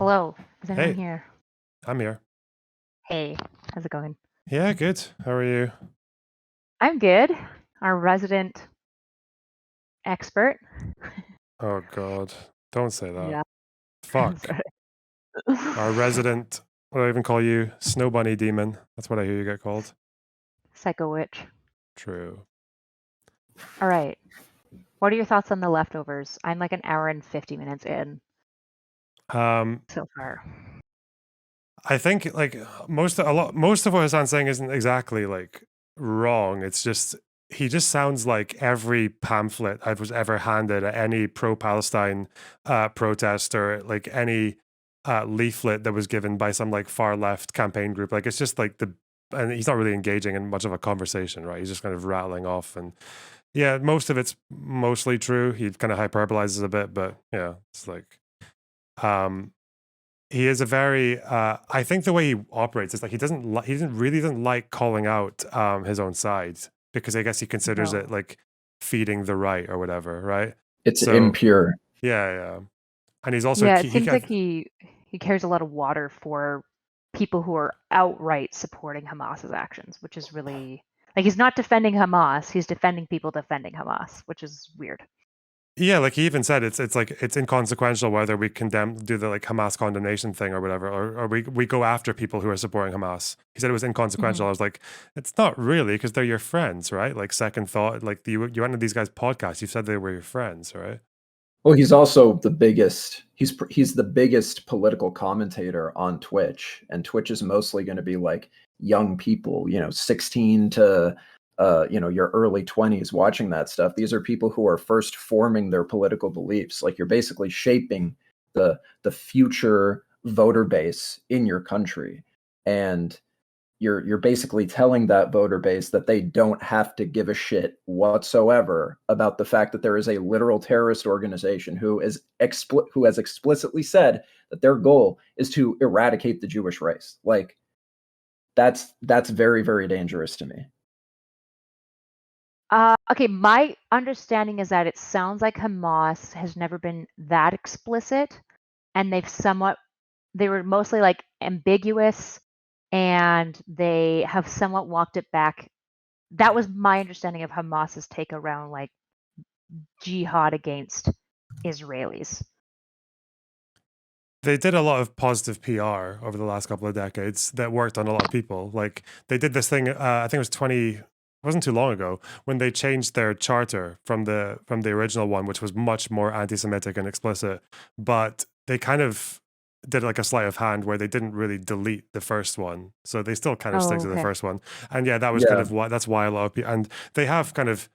Hello. Is anyone Hey, here? I'm here. Hey, how's it going? Yeah, good. How are you? I'm good. Our resident expert. Oh God, don't say that. Yeah. Fuck. Sorry. Our resident, what do I even call you? Snow bunny demon. That's what I hear you get called. Psycho witch. True. All right. What are your thoughts on the leftovers? I'm like an hour and 50 minutes in Um, so far. I think like most of what Hassan's saying isn't exactly like wrong. It's just he just sounds like every pamphlet I was ever handed at any pro-Palestine protest or like any leaflet that was given by some like far left campaign group. Like it's just like and he's not really engaging in much of a conversation, right? He's just kind of rattling off and yeah, most of it's mostly true. He kind of hyperbolizes a bit, but yeah, it's like um he is a very I think the way he operates is like he doesn't like calling out his own side because I guess he considers it No. like feeding the right or whatever, right? It's So impure. yeah, yeah. And he's also Yeah, it he seems got like he carries a lot of water for people who are outright supporting Hamas's actions, which is really like he's not defending Hamas, he's defending people defending Hamas, which is weird. yeah, like he even said it's like it's inconsequential whether we do the like Hamas condemnation thing or whatever, or we go after people who are supporting Hamas. He said it was inconsequential. Mhm. I was like, it's not really because they're your friends, right? Like second thought, like you went to these guys' podcasts, you said they were your friends, right? Well, he's also the biggest. He's the biggest political commentator on Twitch, and Twitch is mostly going to be like young people, 16 to your early 20s watching that stuff. These are people who are first forming their political beliefs. Like you're basically shaping the future voter base in your country, and you're basically telling that voter base that they don't have to give a shit whatsoever about the fact that there is a literal terrorist organization who has explicitly said that their goal is to eradicate the Jewish race. Like that's very, very dangerous to me. Okay, my understanding is that it sounds like Hamas has never been that explicit, and they were mostly like ambiguous, and they have somewhat walked it back. That was my understanding of Hamas's take around like jihad against Israelis. They did a lot of positive PR over the last couple of decades that worked on a lot of people. Like they did this thing, I think it was wasn't too long ago when they changed their charter from the original one, which was much more anti-Semitic and explicit. But they kind of did like a sleight of hand where they didn't really delete the first one, so they still kind of stick Oh, to the okay. first one. And yeah, that was kind Yeah. of why that's why a lot of people and they have kind of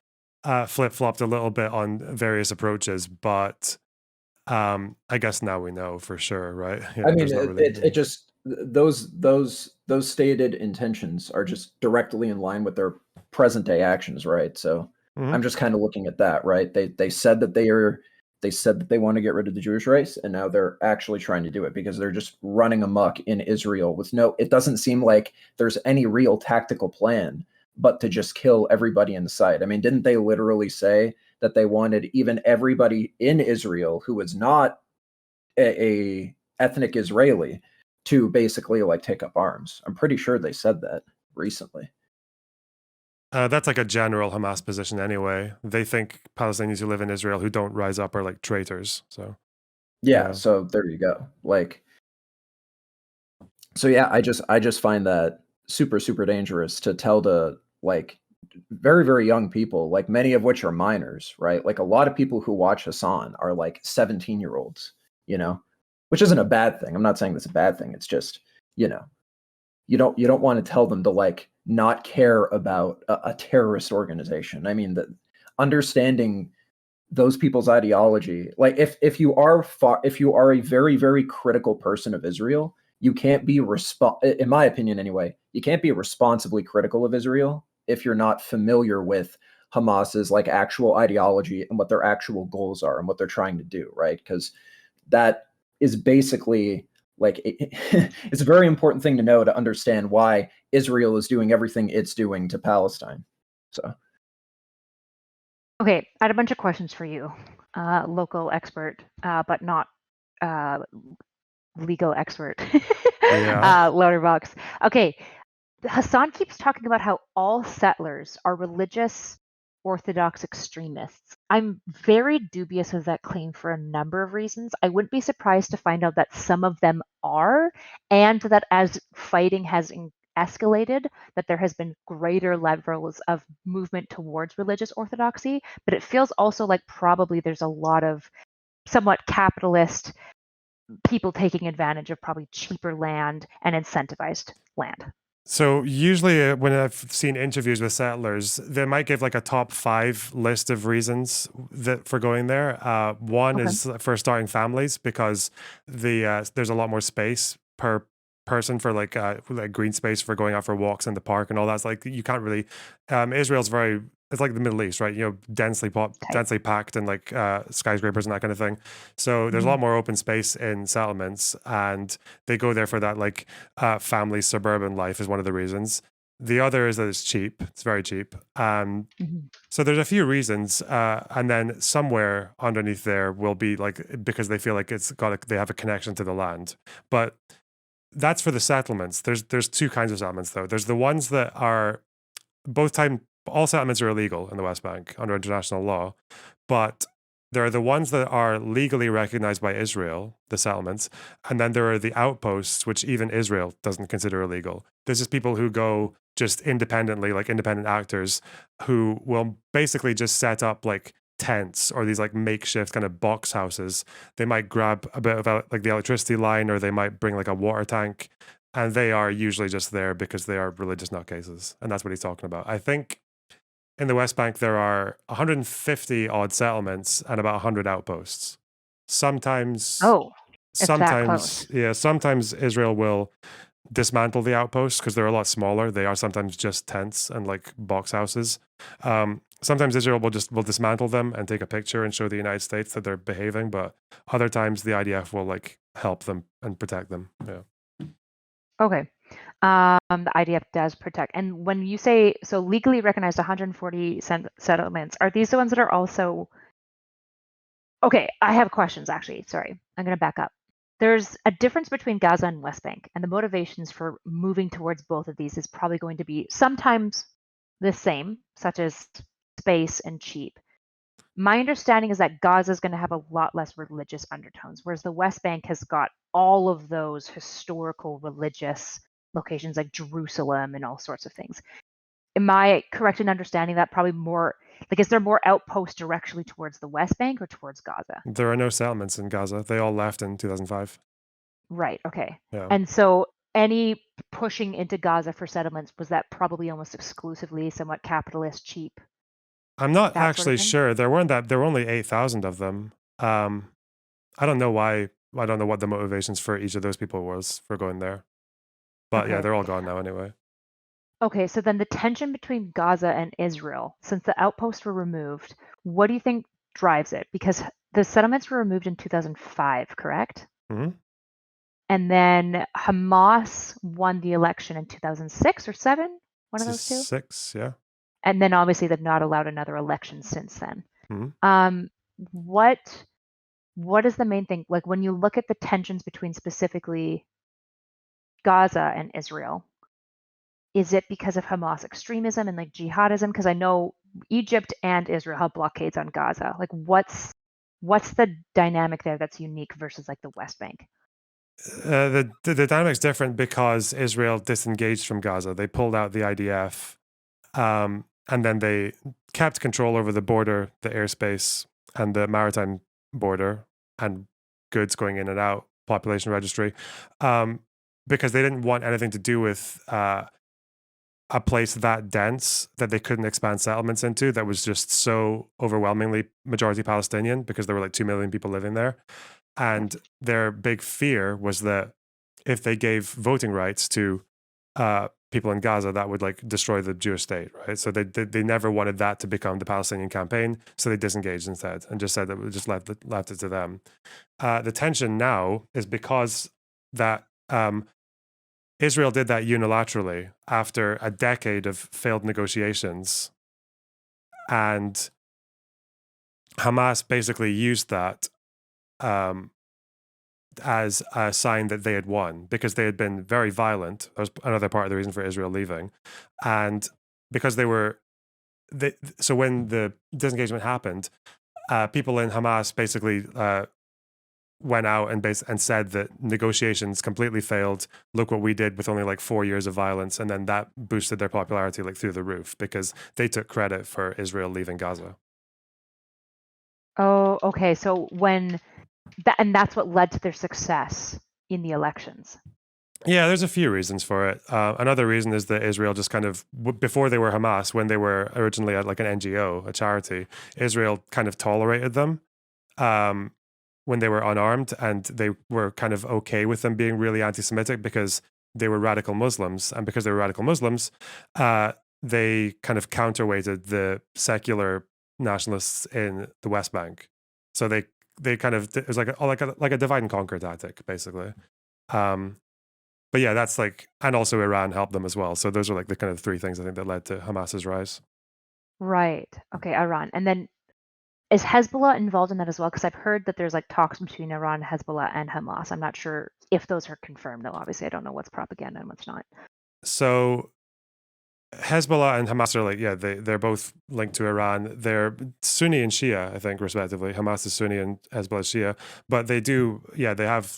flip flopped a little bit on various approaches, but I guess now we know for sure, right? I Yeah, mean, there's not really it just those stated intentions are just directly in line with their present day actions, right? So Mhm. I'm just kind of looking at that, right? They said that they said that they want to get rid of the Jewish race, and now they're actually trying to do it because they're just running amok in Israel with no. It doesn't seem like there's any real tactical plan, but to just kill everybody in sight. I mean, didn't they literally say that they wanted even everybody in Israel who was not a ethnic Israeli to basically like take up arms? I'm pretty sure they said that recently. That's like a general Hamas position anyway. They think Palestinians who live in Israel who don't rise up are like traitors. So Yeah, yeah, so there you go. Like, so yeah, I just find that super, super dangerous to tell to like very, very young people, like many of which are minors, right? Like a lot of people who watch Hassan are like 17-year-olds, you know, which isn't a bad thing. I'm not saying that's a bad thing. It's just, you know, you don't want to tell them to like not care about a terrorist organization. I mean, the understanding those people's ideology, like if you are a very, very critical person of Israel, you can't be in my opinion anyway, you can't be responsibly critical of Israel if you're not familiar with Hamas's like actual ideology and what their actual goals are and what they're trying to do, right? Because that is basically like it's a very important thing to know to understand why Israel is doing everything it's doing to Palestine. So Okay, I had a bunch of questions for you, local expert, but not legal expert. Yeah. Loaderbox. Okay, Hassan keeps talking about how all settlers are religious Orthodox extremists. I'm very dubious of that claim for a number of reasons. I wouldn't be surprised to find out that some of them are, and that as fighting has escalated, that there has been greater levels of movement towards religious orthodoxy. But it feels also like probably there's a lot of somewhat capitalist people taking advantage of probably cheaper land and incentivized land. So usually when I've seen interviews with settlers, they might give like a top 5 list of reasons that for going there. One Okay. is for starting families because there's a lot more space per person for like green space for going out for walks in the park and all that. It's like you can't really. Israel's very. It's like the Middle East, right? You know, densely packed and like skyscrapers and that kind of thing. So there's a lot more open space in settlements, and they go there for that like family suburban life is one of the reasons. The other is that it's cheap. It's very cheap. So there's a few reasons, and then somewhere underneath there will be like because they feel like they have a connection to the land. But that's for the settlements. There's two kinds of settlements though. There's the ones that are all settlements are illegal in the West Bank under international law, but there are the ones that are legally recognized by Israel, the settlements, and then there are the outposts, which even Israel doesn't consider illegal. There's just people who go just independently, like independent actors, who will basically just set up like tents or these like makeshift kind of box houses. They might grab a bit of like the electricity line, or they might bring like a water tank, and they are usually just there because they are religious nutcases, and that's what he's talking about. I think in the West Bank, there are 150 odd settlements and about 100 outposts. Sometimes, It's that close. sometimes Israel will dismantle the outposts because they're a lot smaller. They are sometimes just tents and like box houses. Sometimes Israel will dismantle them and take a picture and show the United States that they're behaving, but other times the IDF will like help them and protect them. Yeah. Okay. The IDF does protect. And when you say so legally recognized 140 settlements, are these the ones that are also? Okay, I have questions actually. Sorry, I'm going to back up. There's a difference between Gaza and West Bank, and the motivations for moving towards both of these is probably going to be sometimes the same, such as space and cheap. My understanding is that Gaza is going to have a lot less religious undertones, whereas the West Bank has got all of those historical religious locations like Jerusalem and all sorts of things. Am I correct in understanding that probably more, like, is there more outposts directly towards the West Bank or towards Gaza? There are no settlements in Gaza. They all left in 2005. Right, okay. Yeah. And so any pushing into Gaza for settlements, was that probably almost exclusively somewhat capitalist, cheap? I'm not That sort of actually thing? sure. There were only 8,000 of them. I don't know why. I don't know what the motivations for each of those people was for going there. But yeah, Okay. they're all gone now anyway. Okay, so then the tension between Gaza and Israel, since the outposts were removed, what do you think drives it? Because the settlements were removed in 2005, correct? hmm And then Hamas won the election in 2006 or 7, one of those two. 6, yeah. And then obviously they've not allowed another election since then. hmm What is the main thing? Like when you look at the tensions between specifically Gaza and Israel, is it because of Hamas extremism and like jihadism? Because I know Egypt and Israel have blockades on Gaza. Like what's the dynamic there that's unique versus like the West Bank? The dynamic's different because Israel disengaged from Gaza. They pulled out the IDF, and then they kept control over the border, the airspace, and the maritime border, and goods going in and out, population registry, because they didn't want anything to do with a place that dense that they couldn't expand settlements into, that was just so overwhelmingly majority Palestinian because there were like 2 million people living there. And their big fear was that if they gave voting rights to people in Gaza, that would like destroy the Jewish state, right? So they never wanted that to become the Palestinian campaign, so they disengaged instead and just said that we just left it to them. The tension now is because that Israel did that unilaterally after a decade of failed negotiations, and Hamas basically used that as a sign that they had won because they had been very violent. That was another part of the reason for Israel leaving. And because so when the disengagement happened, people in Hamas basically went out and said that negotiations completely failed. Look what we did with only like 4 years of violence. And then that boosted their popularity like through the roof because they took credit for Israel leaving Gaza. Oh, okay. So that's what led to their success in the elections. Yeah, there's a few reasons for it. Another reason is that Israel just kind of, before they were Hamas, when they were originally like an NGO, a charity, Israel kind of tolerated them when they were unarmed, and they were kind of okay with them being really anti-Semitic because they were radical Muslims. And because they were radical Muslims, they kind of counterweighted the secular nationalists in the West Bank. So they kind of, it was like a divide and conquer tactic, basically. But yeah, that's like, and also Iran helped them as well. So those are like the kind of three things I think that led to Hamas's rise. Right. Okay, Iran. And then is Hezbollah involved in that as well? Because I've heard that there's like talks between Iran, Hezbollah, and Hamas. I'm not sure if those are confirmed, though. Obviously, I don't know what's propaganda and what's not. So Hezbollah and Hamas are like, yeah, they're both linked to Iran. They're Sunni and Shia, I think, respectively. Hamas is Sunni and Hezbollah is Shia. But they do, yeah, they have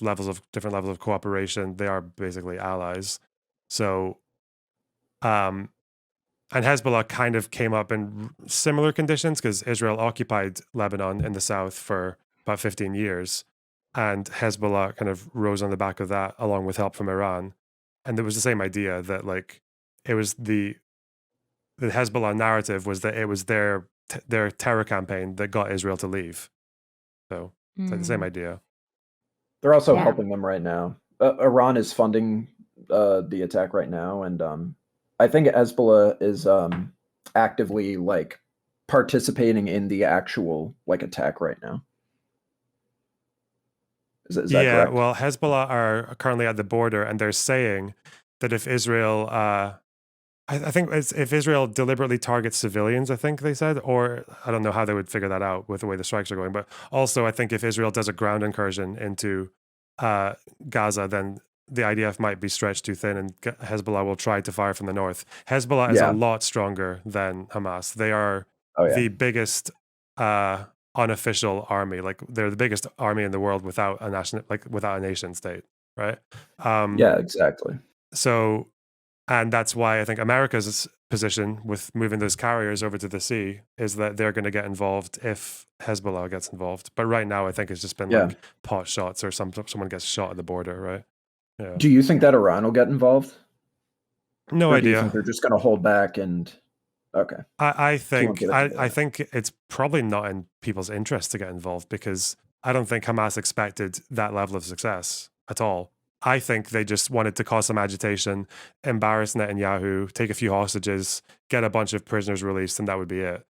different levels of cooperation. They are basically allies. So, and Hezbollah kind of came up in similar conditions because Israel occupied Lebanon in the south for about 15 years. And Hezbollah kind of rose on the back of that along with help from Iran. And there was the same idea that like it was the Hezbollah narrative was that it was their terror campaign that got Israel to leave. So it's like the same idea. They're also helping them right now. Iran is funding the attack right now, and I think Hezbollah is actively like participating in the actual like attack right now. Is that correct? Well, Hezbollah are currently at the border, and they're saying that if Israel, I think if Israel deliberately targets civilians, I think they said, or I don't know how they would figure that out with the way the strikes are going. But also, I think if Israel does a ground incursion into Gaza, then the IDF might be stretched too thin, and Hezbollah will try to fire from the north. Hezbollah is a lot stronger than Hamas. They are the biggest unofficial army. Like they're the biggest army in the world without a nation state, right? Yeah, exactly. So, and that's why I think America's position with moving those carriers over to the sea is that they're going to get involved if Hezbollah gets involved. But right now, I think it's just been like pot shots or someone gets shot at the border, right? Yeah. Do you think that Iran will get involved? No or idea. Do you think they're just going to hold back and? Okay. I think it's probably not in people's interest to get involved because I don't think Hamas expected that level of success at all. I think they just wanted to cause some agitation, embarrass Netanyahu, take a few hostages, get a bunch of prisoners released, and that would be it.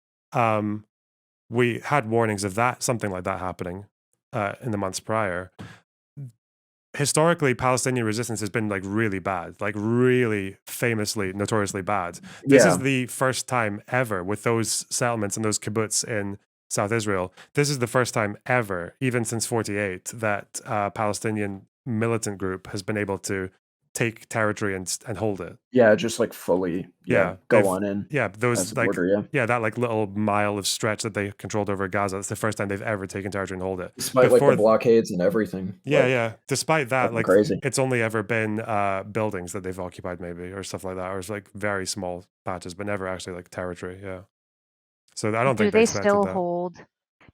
We had warnings of something like that happening in the months prior. Historically, Palestinian resistance has been like really bad, like really famously, notoriously bad. This is the first time ever with those settlements and those kibbutz in South Israel. This is the first time ever, even since 48, that Palestinian militant group has been able to take territory and hold it. Yeah, just like fully. Go on in. Yeah, those like border, that like little mile of stretch that they controlled over Gaza. It's the first time they've ever taken territory and hold it. Despite like the blockades and everything. Despite that, like crazy. It's only ever been buildings that they've occupied, maybe, or stuff like that, or it's like very small patches, but never actually like territory. Yeah. So I don't think they still hold.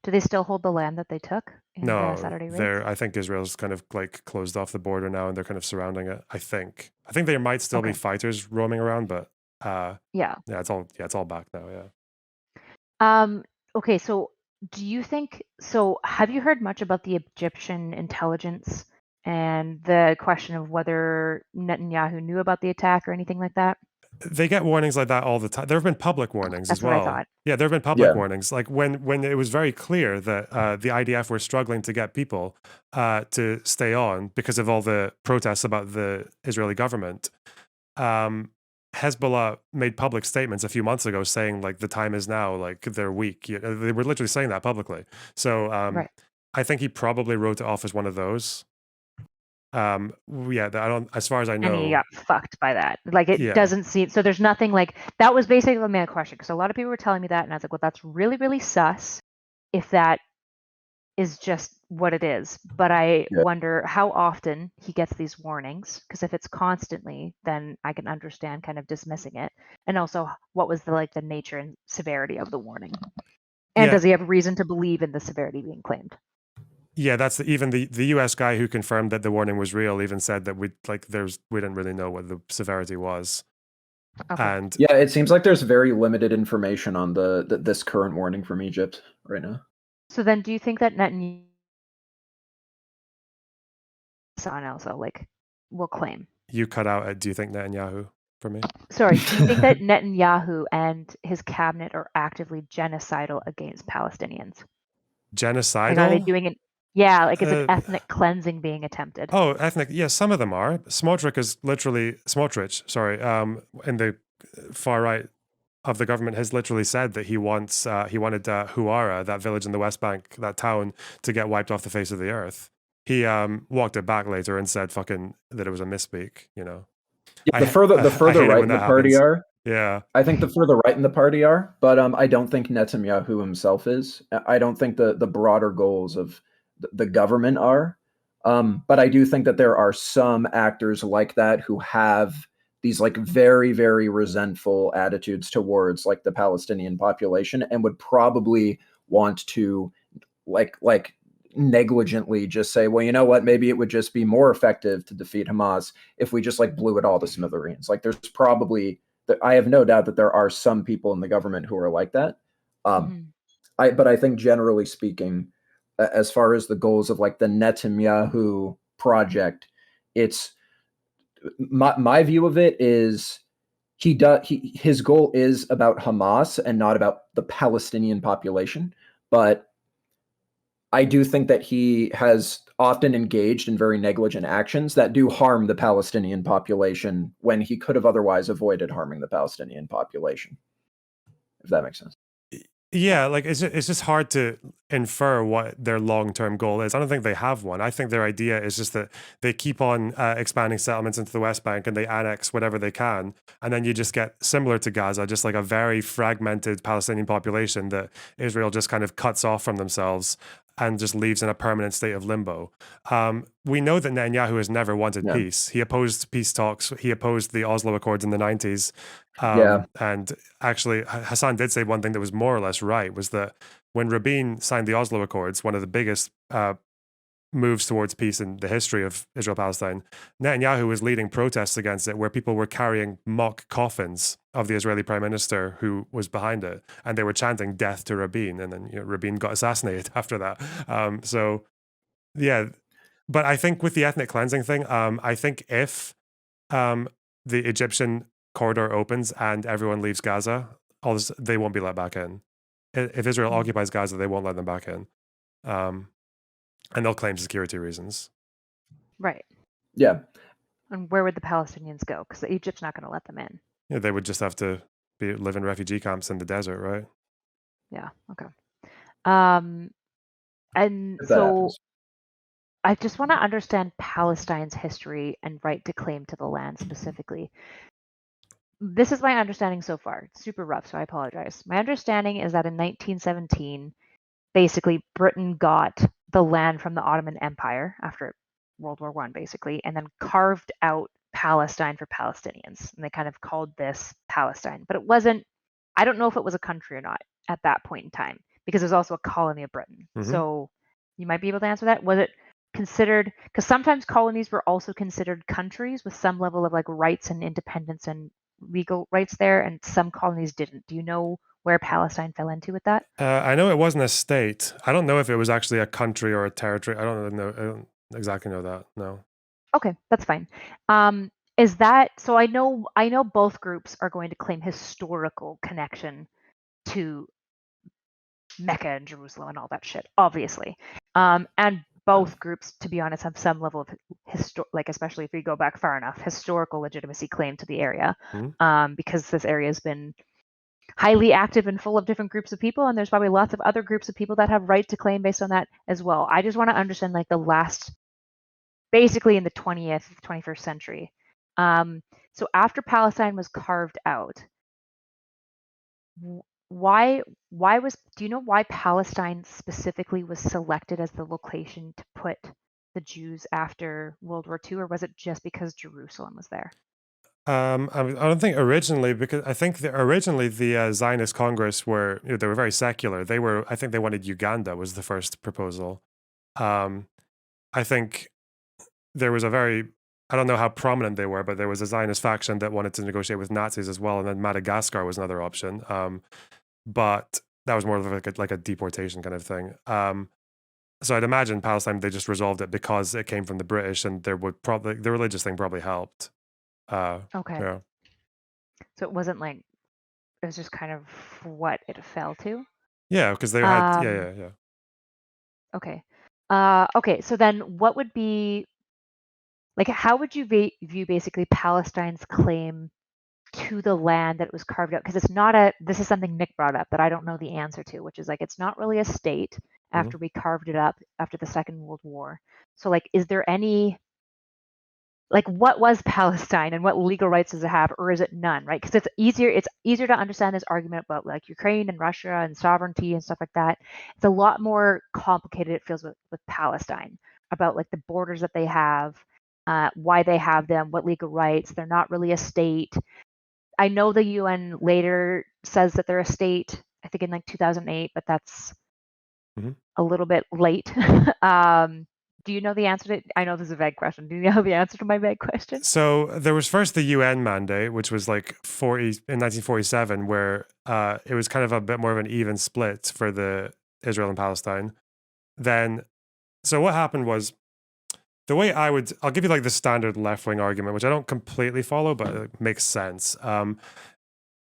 Do they still hold the land that they took in the Saturday raids? I think Israel's kind of like closed off the border now, and they're kind of surrounding it. I think there might still be fighters roaming around, but it's all back now. Yeah. Okay, so do you think so? Have you heard much about the Egyptian intelligence and the question of whether Netanyahu knew about the attack or anything like that? They get warnings like that all the time. There have been public warnings as well. That's what I thought. Yeah, there have been public warnings. Like when it was very clear that the IDF were struggling to get people to stay on because of all the protests about the Israeli government. Hezbollah made public statements a few months ago saying like the time is now, like they're weak. They were literally saying that publicly. So I think he probably wrote it off as one of those. Yeah, I don't. As far as I And he know, got fucked by that. Like, it yeah, doesn't seem, so there's nothing like, that was basically my question, because a lot of people were telling me that, and I was like, well, that's really, really sus if that is just what it is. But I Yeah. wonder how often he gets these warnings, because if it's constantly, then I can understand kind of dismissing it. And also, what was the nature and severity of the warning? And yeah, does he have reason to believe in the severity being claimed? yeah. That's even the U.S. guy who confirmed that the warning was real even said that we didn't really know what the severity was, Okay. and Yeah, it seems like there's very limited information on this current warning from Egypt right now. So then do you think that Netanyahu also will claim? you cut out at, do you think Netanyahu for me? Sorry, do you think that Netanyahu and his cabinet are actively genocidal against Palestinians? Like, are they Genocidal? doing it? Yeah, like, is an Uh, ethnic cleansing being attempted? oh, ethnic. Yeah, some of them are. Smotrich, sorry, in the far right of the government has literally said that he wanted Huara, that village in the West Bank, that town, to get wiped off the face of the earth. He walked it back later and said fucking that it was a misspeak. You know, Yeah, I the I further hate it right when in the that party happens. are. Yeah, I think the further right in the party are, but I don't think Netanyahu himself is. I don't think the broader goals of the government are. But I do think that there are some actors like that who have these like very, very resentful attitudes towards like the Palestinian population and would probably want to like negligently just say, well, you know what, maybe it would just be more effective to defeat Hamas if we just like blew it all to smithereens. Like there's probably I have no doubt that there are some people in the government who are like that. Um, Mhm. but I think generally speaking, as far as the goals of like the Netanyahu project, it's my view of it is his goal is about Hamas and not about the Palestinian population. But I do think that he has often engaged in very negligent actions that do harm the Palestinian population when he could have otherwise avoided harming the Palestinian population, if that makes sense. yeah. Like it's just hard to infer what their long term goal is. I don't think they have one. I think their idea is just that they keep on expanding settlements into the West Bank and they annex whatever they can, and then you just get similar to Gaza, just like a very fragmented Palestinian population that Israel just kind of cuts off from themselves and just leaves in a permanent state of limbo. We know that Netanyahu has never wanted Yeah. peace. He opposed peace talks. He opposed the Oslo Accords in the 90s. Yeah. And actually, Hassan did say one thing that was more or less right, was that when Rabin signed the Oslo Accords, one of the biggest moves towards peace in the history of Israel-Palestine, Netanyahu was leading protests against it, where people were carrying mock coffins of the Israeli prime minister who was behind it, and they were chanting "Death to Rabin," and then Rabin got assassinated after that. So yeah, but I think with the ethnic cleansing thing, I think if the Egyptian corridor opens and everyone leaves Gaza, they won't be let back in. If Israel Mhm. occupies Gaza, they won't let them back in. And they'll claim security reasons. Right. Yeah. And where would the Palestinians go? Because Egypt's not going to let them in. Yeah, they would just have to live in refugee camps in the desert, right? Yeah. Okay. And If that so happens. I just want to understand Palestine's history and right to claim to the land specifically. This is my understanding so far. It's super rough, so I apologize. My understanding is that in 1917, basically Britain got the land from the Ottoman Empire after World War I, basically, and then carved out Palestine for Palestinians. And they kind of called this Palestine. But it wasn't, I don't know if it was a country or not at that point in time, because it was also a colony of Britain. Mm-hmm. So you might be able to answer that. Was it considered, because sometimes colonies were also considered countries with some level of like rights and independence and legal rights there, and some colonies didn't. Do you know where Palestine fell into with that? I know it wasn't a state. I don't know if it was actually a country or a territory. I don't know. I don't exactly know that. No. Okay, that's fine. Is that so? I know both groups are going to claim historical connection to Mecca and Jerusalem and all that shit, obviously. And both groups, to be honest, have some level of especially if you go back far enough, historical legitimacy claim to the area, because this area has been highly active and full of different groups of people, and there's probably lots of other groups of people that have right to claim based on that as well. I just want to understand like the last basically in the 21st century. So after Palestine was carved out, why do you know why Palestine specifically was selected as the location to put the Jews after World War II, or was it just because Jerusalem was there? I don't think originally, because I think originally the Zionist Congress were, they were very secular. I think they wanted Uganda was the first proposal. Um, I think there was I don't know how prominent they were, but there was a Zionist faction that wanted to negotiate with Nazis as well, and then Madagascar was another option. But that was more of like a deportation kind of thing. So I'd imagine Palestine, they just resolved it because it came from the British, and the religious thing probably helped. Okay. Yeah. So it wasn't like, it was just kind of what it fell to. Yeah, because they had Um, yeah. Okay. Okay, so then what would be like, how would you view basically Palestine's claim to the land that it was carved out? Because it's not this is something Nick brought up that I don't know the answer to, which is like, it's not really a state Mhm. after we carved it up after the Second World War. So like, is there any, like, what was Palestine and what legal rights does it have, or is it none, right? Because it's easier to understand this argument about like Ukraine and Russia and sovereignty and stuff like that. It's a lot more complicated, it feels, with Palestine, about like the borders that they have, why they have them, what legal rights. They're not really a state. I know the UN later says that they're a state, I think in like 2008, but that's Mhm. a little bit late. Do you know the answer to? I know this is a vague question. Do you know the answer to my vague question? So there was first the UN mandate, which was like in 1947, where it was kind of a bit more of an even split for the Israel and Palestine. Then, so what happened was, the way I'll give you like the standard left wing argument, which I don't completely follow, but it makes sense.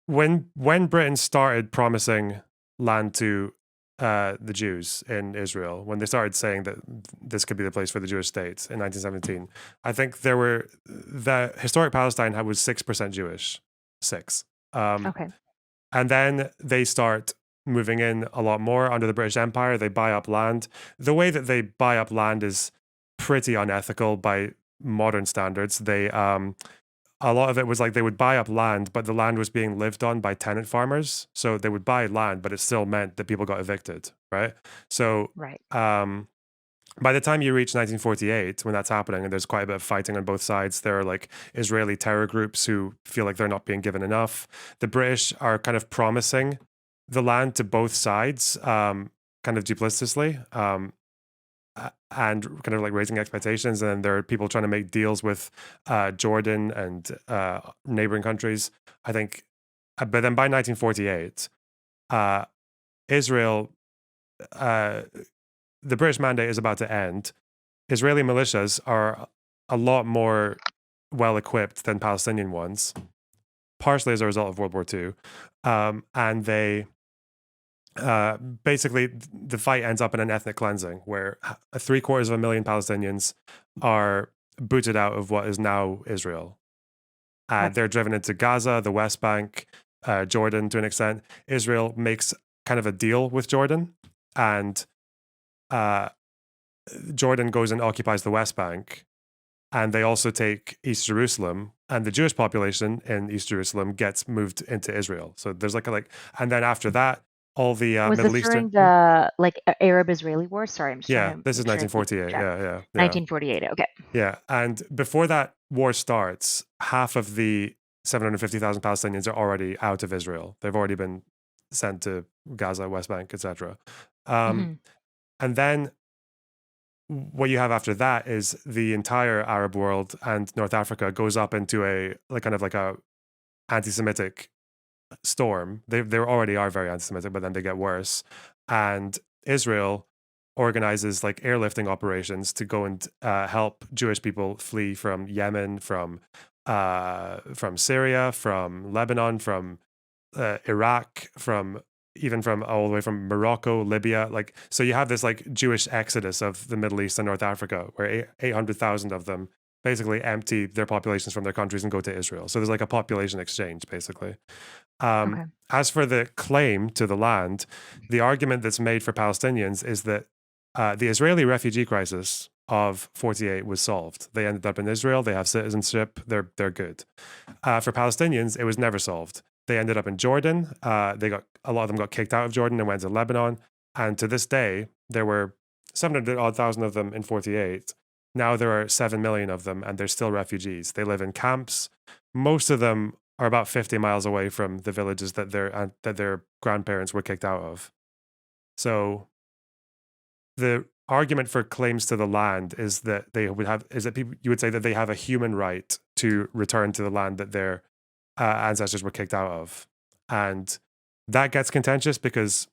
When Britain started promising land to the Jews in Israel, when they started saying that this could be the place for the Jewish state in 1917, I think the historic Palestine was 6% Jewish, 6. Okay. And then they start moving in a lot more under the British Empire. They buy up land. The way that they buy up land is pretty unethical by modern standards. A lot of it was like they would buy up land, but the land was being lived on by tenant farmers. So they would buy land, but it still meant that people got evicted, right? So Right. by the time you reach 1948, when that's happening, and there's quite a bit of fighting on both sides, there are like Israeli terror groups who feel like they're not being given enough. The British are kind of promising the land to both sides, kind of duplicitously, and kind of like raising expectations. And then there are people trying to make deals with Jordan and neighboring countries, I think. But then by 1948, Israel, the British mandate is about to end. Israeli militias are a lot more well equipped than Palestinian ones, partially as a result of World War II. And they basically, the fight ends up in an ethnic cleansing where 750,000 Palestinians are booted out of what is now Israel. Yep. They're driven into Gaza, the West Bank, Jordan to an extent. Israel makes kind of a deal with Jordan, and Jordan goes and occupies the West Bank, and they also take East Jerusalem, and the Jewish population in East Jerusalem gets moved into Israel. So there's and then after that, all the Was Middle this Eastern. during the like Arab-Israeli war? Sorry, I'm just Yeah, trying to this is make sure I keep 1948. track. Yeah. 1948. Okay. Yeah, and before that war starts, half of the 750,000 Palestinians are already out of Israel. They've already been sent to Gaza, West Bank, etc. Hmm. And then what you have after that is the entire Arab world and North Africa goes up into a anti-Semitic storm. They already are very anti-Semitic, but then they get worse. And Israel organizes like airlifting operations to go and help Jewish people flee from Yemen, from Syria, from Lebanon, from Iraq, from all the way from Morocco, Libya. Like, so you have this like Jewish exodus of the Middle East and North Africa, where 800,000 of them basically empty their populations from their countries and go to Israel. So there's like a population exchange, basically. Okay. As for the claim to the land, the argument that's made for Palestinians is that the Israeli refugee crisis of 48 was solved. They ended up in Israel. They have citizenship. They're good. For Palestinians, it was never solved. They ended up in Jordan. They got a lot of them got kicked out of Jordan and went to Lebanon. And to this day, there were 700,000 of them in 48. Now there are 7 million of them, and they're still refugees. They live in camps. Most of them are about 50 miles away from the villages that their grandparents were kicked out of. So the argument for claims to the land is that you would say that they have a human right to return to the land that their ancestors were kicked out of. And that gets contentious because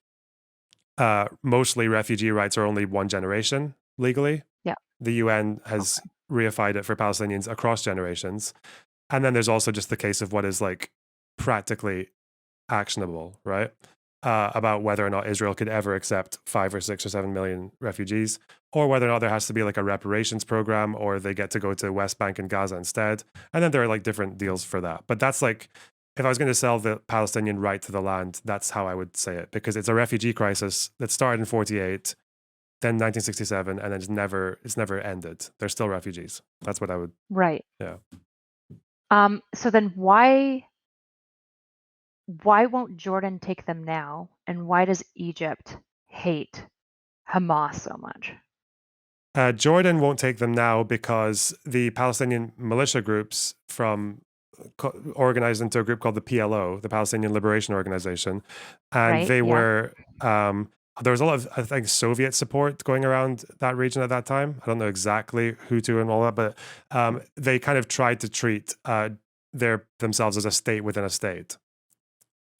mostly refugee rights are only one generation legally. Yeah. The UN has reified it for Palestinians across generations. And then there's also just the case of what is like practically actionable, right? About whether or not Israel could ever accept 5 or 6 or 7 million refugees, or whether or not there has to be like a reparations program, or they get to go to West Bank and Gaza instead. And then there are like different deals for that. But that's like, if I was going to sell the Palestinian right to the land, that's how I would say it, because it's a refugee crisis that started in 48, then 1967, and then it's never ended. They're still refugees. That's what I would. Right. Yeah. So then why won't Jordan take them now? And why does Egypt hate Hamas so much? Jordan won't take them now because the Palestinian militia groups organized into a group called the PLO, the Palestinian Liberation Organization, and they were there was a lot of, I think, Soviet support going around that region at that time. I don't know exactly who to and all that, but they kind of tried to treat themselves as a state within a state,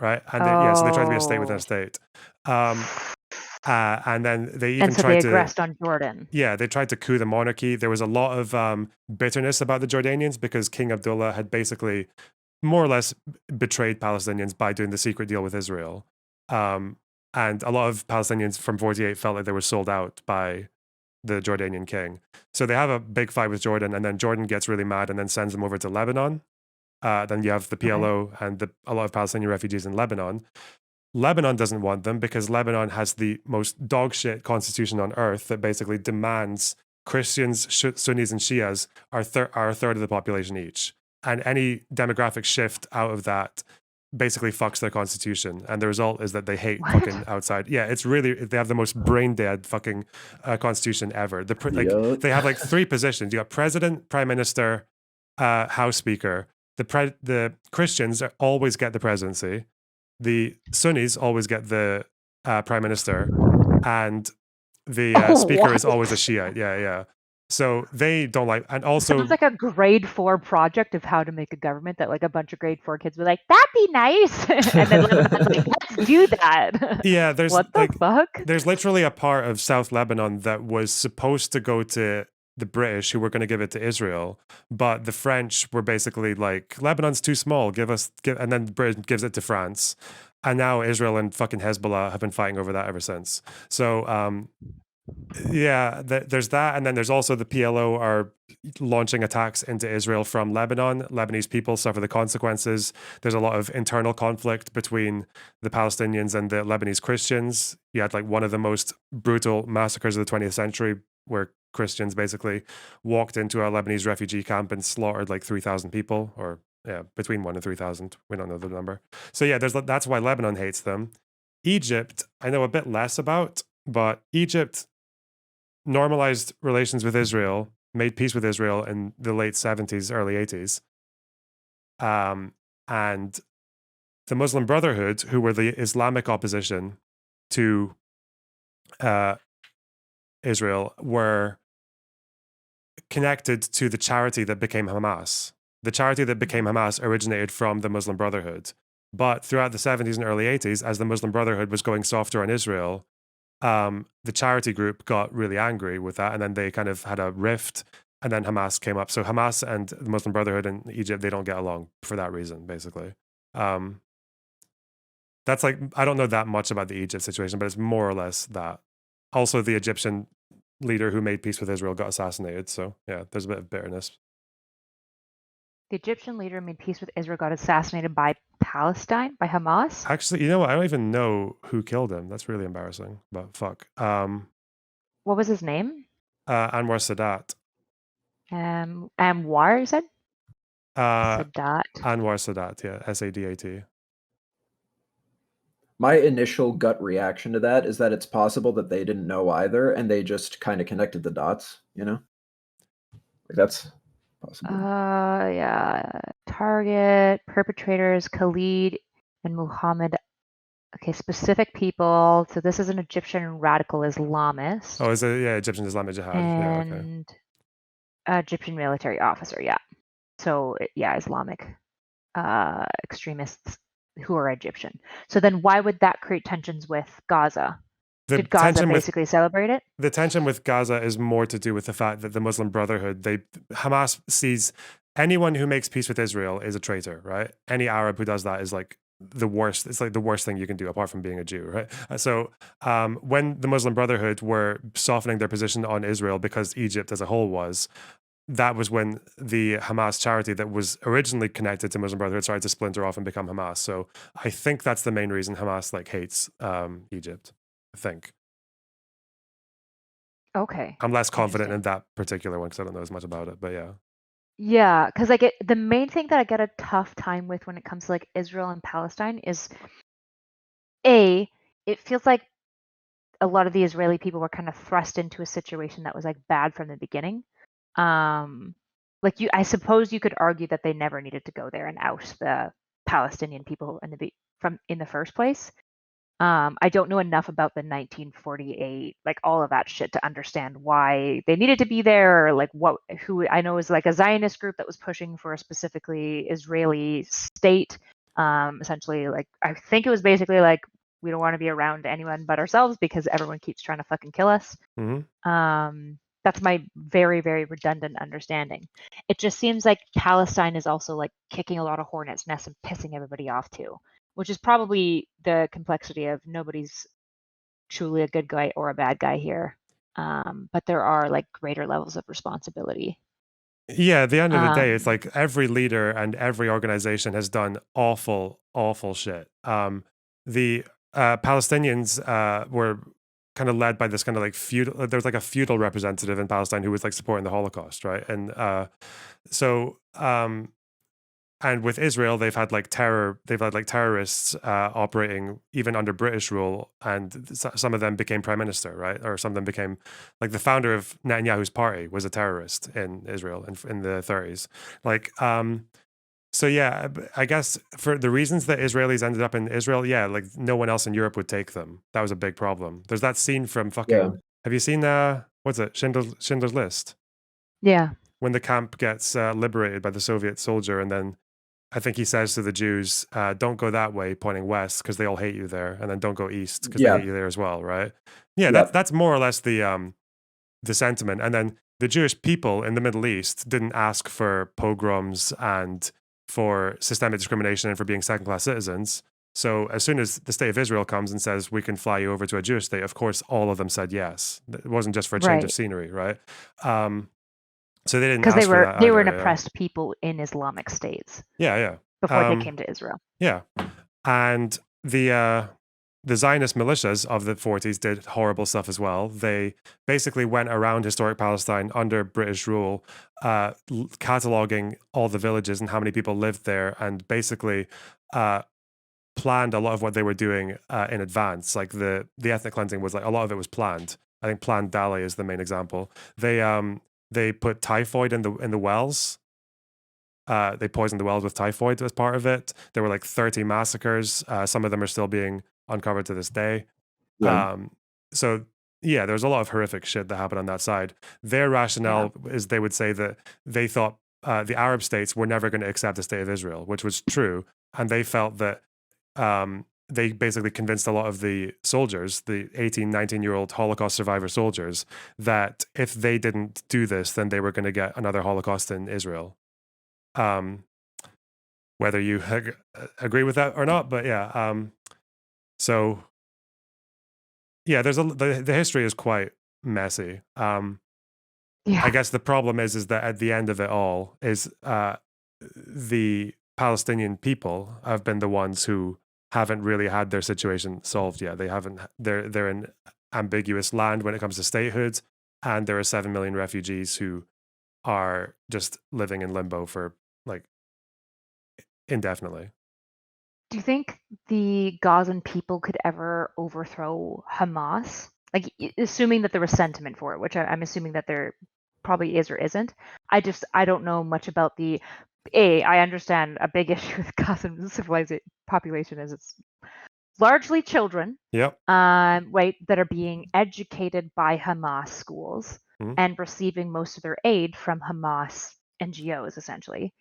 right? And so they tried to be a state within a state. And then they even tried to aggressed on Jordan. Yeah, they tried to coup the monarchy. There was a lot of bitterness about the Jordanians because King Abdullah had basically more or less betrayed Palestinians by doing the secret deal with Israel. And a lot of Palestinians from 48 felt like they were sold out by the Jordanian king. So they have a big fight with Jordan, and then Jordan gets really mad and then sends them over to Lebanon. Then you have the PLO and a lot of Palestinian refugees in Lebanon. Lebanon doesn't want them because Lebanon has the most dog shit constitution on earth that basically demands Christians, Sunnis, and Shias are a third of the population each. And any demographic shift out of that basically fucks their constitution. And the result is that they hate fucking outside. Yeah, it's really, they have the most brain dead fucking constitution ever. They have like 3 positions. You got president, prime minister, house speaker. The Christians always get the presidency. The Sunnis always get the prime minister, and the speaker is always a Shiite. Yeah. So they don't like, and also sounds like a grade 4 project of how to make a government that like a bunch of grade 4 kids were like, that'd be nice, and then Lebanon's like, let's do that. Yeah, there's what the fuck? There's literally a part of South Lebanon that was supposed to go to the British, who were going to give it to Israel, but the French were basically like, Lebanon's too small, and then Britain gives it to France, and now Israel and fucking Hezbollah have been fighting over that ever since. So there's that, and then there's also the PLO are launching attacks into Israel from Lebanon. Lebanese people suffer the consequences. There's a lot of internal conflict between the Palestinians and the Lebanese Christians. You had like one of the most brutal massacres of the 20th century, where Christians basically walked into a Lebanese refugee camp and slaughtered like 3,000 people, or between 1,000 and 3,000. We don't know the number. So yeah, that's why Lebanon hates them. Egypt, I know a bit less about, but Egypt normalized relations with Israel, made peace with Israel in the late 70s, early 80s. And the Muslim Brotherhood, who were the Islamic opposition to Israel, were connected to the charity that became Hamas. The charity that became Hamas originated from the Muslim Brotherhood. But throughout the 70s and early 80s, as the Muslim Brotherhood was going softer on Israel, the charity group got really angry with that, and then they kind of had a rift, and then Hamas came up. So Hamas and the Muslim Brotherhood in Egypt, they don't get along for that reason, basically. That's like, I don't know that much about the Egypt situation, but it's more or less that. Also, the Egyptian leader who made peace with Israel got assassinated. So yeah, there's a bit of bitterness. The Egyptian leader made peace with Israel got assassinated by Palestine, by Hamas? Actually, you know what? I don't even know who killed him. That's really embarrassing, but fuck. What was his name? Anwar Sadat. Anwar, you said? Sadat. Anwar Sadat, yeah, Sadat. My initial gut reaction to that is that it's possible that they didn't know either, and they just kind of connected the dots. Like that's possible. Yeah. Target, perpetrators, Khalid and Muhammad. Okay, specific people. So this is an Egyptian radical Islamist. Oh, is it? Yeah, Egyptian Islamic Jihad. Yeah, okay. And Egyptian military officer, yeah. So yeah, Islamic extremists who are Egyptian. So then why would that create tensions with Gaza? Did Gaza basically celebrate it? The tension with Gaza is more to do with the fact that the Muslim Brotherhood, Hamas sees anyone who makes peace with Israel is a traitor, right? Any Arab who does that is like the worst. It's like the worst thing you can do apart from being a Jew, right? So when the Muslim Brotherhood were softening their position on Israel because Egypt as a whole was, that was when the Hamas charity that was originally connected to Muslim Brotherhood started to splinter off and become Hamas. So I think that's the main reason Hamas like hates Egypt, I think. Okay. I'm less confident in that particular one because I don't know as much about it, but yeah. Yeah, because the main thing that I get a tough time with when it comes to like Israel and Palestine is it feels like a lot of the Israeli people were kind of thrust into a situation that was like bad from the beginning. I suppose you could argue that they never needed to go there and oust the Palestinian people in the first place. I don't know enough about the 1948, like all of that shit to understand why they needed to be there, or like who I know is like a Zionist group that was pushing for a specifically Israeli state. Essentially, like I think it was basically like we don't want to be around anyone but ourselves because everyone keeps trying to fucking kill us. That's my very, very redundant understanding. It just seems like Palestine is also like kicking a lot of hornets' nests and pissing everybody off too, which is probably the complexity of nobody's truly a good guy or a bad guy here. But there are like greater levels of responsibility. Yeah, at the end of the day, it's like every leader and every organization has done awful, awful shit. The Palestinians were kind of led by this kind of like feudal. There was like a feudal representative in Palestine who was like supporting the Holocaust, right? And and with Israel, they've had like terrorists operating even under British rule, and some of them became prime minister, right? Or some of them became like the founder of Netanyahu's party was a terrorist in Israel in the 30s. Like, so yeah, I guess for the reasons that Israelis ended up in Israel, yeah, like no one else in Europe would take them. That was a big problem. There's that scene from fucking. Yeah. Have you seen what's it? Schindler's List. Yeah. When the camp gets liberated by the Soviet soldier, and then I think he says to the Jews, "Don't go that way," pointing west, because they all hate you there, and then don't go east because they hate you there as well, right? Yeah, that's more or less the sentiment. And then the Jewish people in the Middle East didn't ask for pogroms and for systemic discrimination and for being second-class citizens. So as soon as the state of Israel comes and says we can fly you over to a Jewish state, of course, all of them said yes. It wasn't just for a change of scenery, right? So they didn't because ask for that they were an either, oppressed people in Islamic states. Yeah. Before they came to Israel. Yeah, and the Zionist militias of the 40s did horrible stuff as well. They basically went around historic Palestine under British rule, cataloging all the villages and how many people lived there, and basically planned a lot of what they were doing in advance. Like the ethnic cleansing was like a lot of it was planned. I think planned Dali is the main example. They put typhoid in the wells. They poisoned the wells with typhoid as part of it. There were like 30 massacres. Some of them are still being uncovered to this day. Yeah. So yeah, there's a lot of horrific shit that happened on that side. Their rationale is they would say that they thought the Arab states were never going to accept the state of Israel, which was true. And they felt that they basically convinced a lot of the soldiers, the 18, 19-year-old Holocaust survivor soldiers, that if they didn't do this, then they were going to get another Holocaust in Israel. Whether you agree with that or not, but yeah. So yeah, the history is quite messy. I guess the problem is that at the end of it all is the Palestinian people have been the ones who haven't really had their situation solved yet. They haven't. They're in ambiguous land when it comes to statehood, and there are 7 million refugees who are just living in limbo for like indefinitely. Do you think the Gazan people could ever overthrow Hamas? Like, assuming that there was sentiment for it, which I'm assuming that there probably is or isn't. I don't know much about the. I understand a big issue with Gazan civilized population is it's largely children, Yep. right, that are being educated by Hamas schools Mhm. and receiving most of their aid from Hamas NGOs, essentially.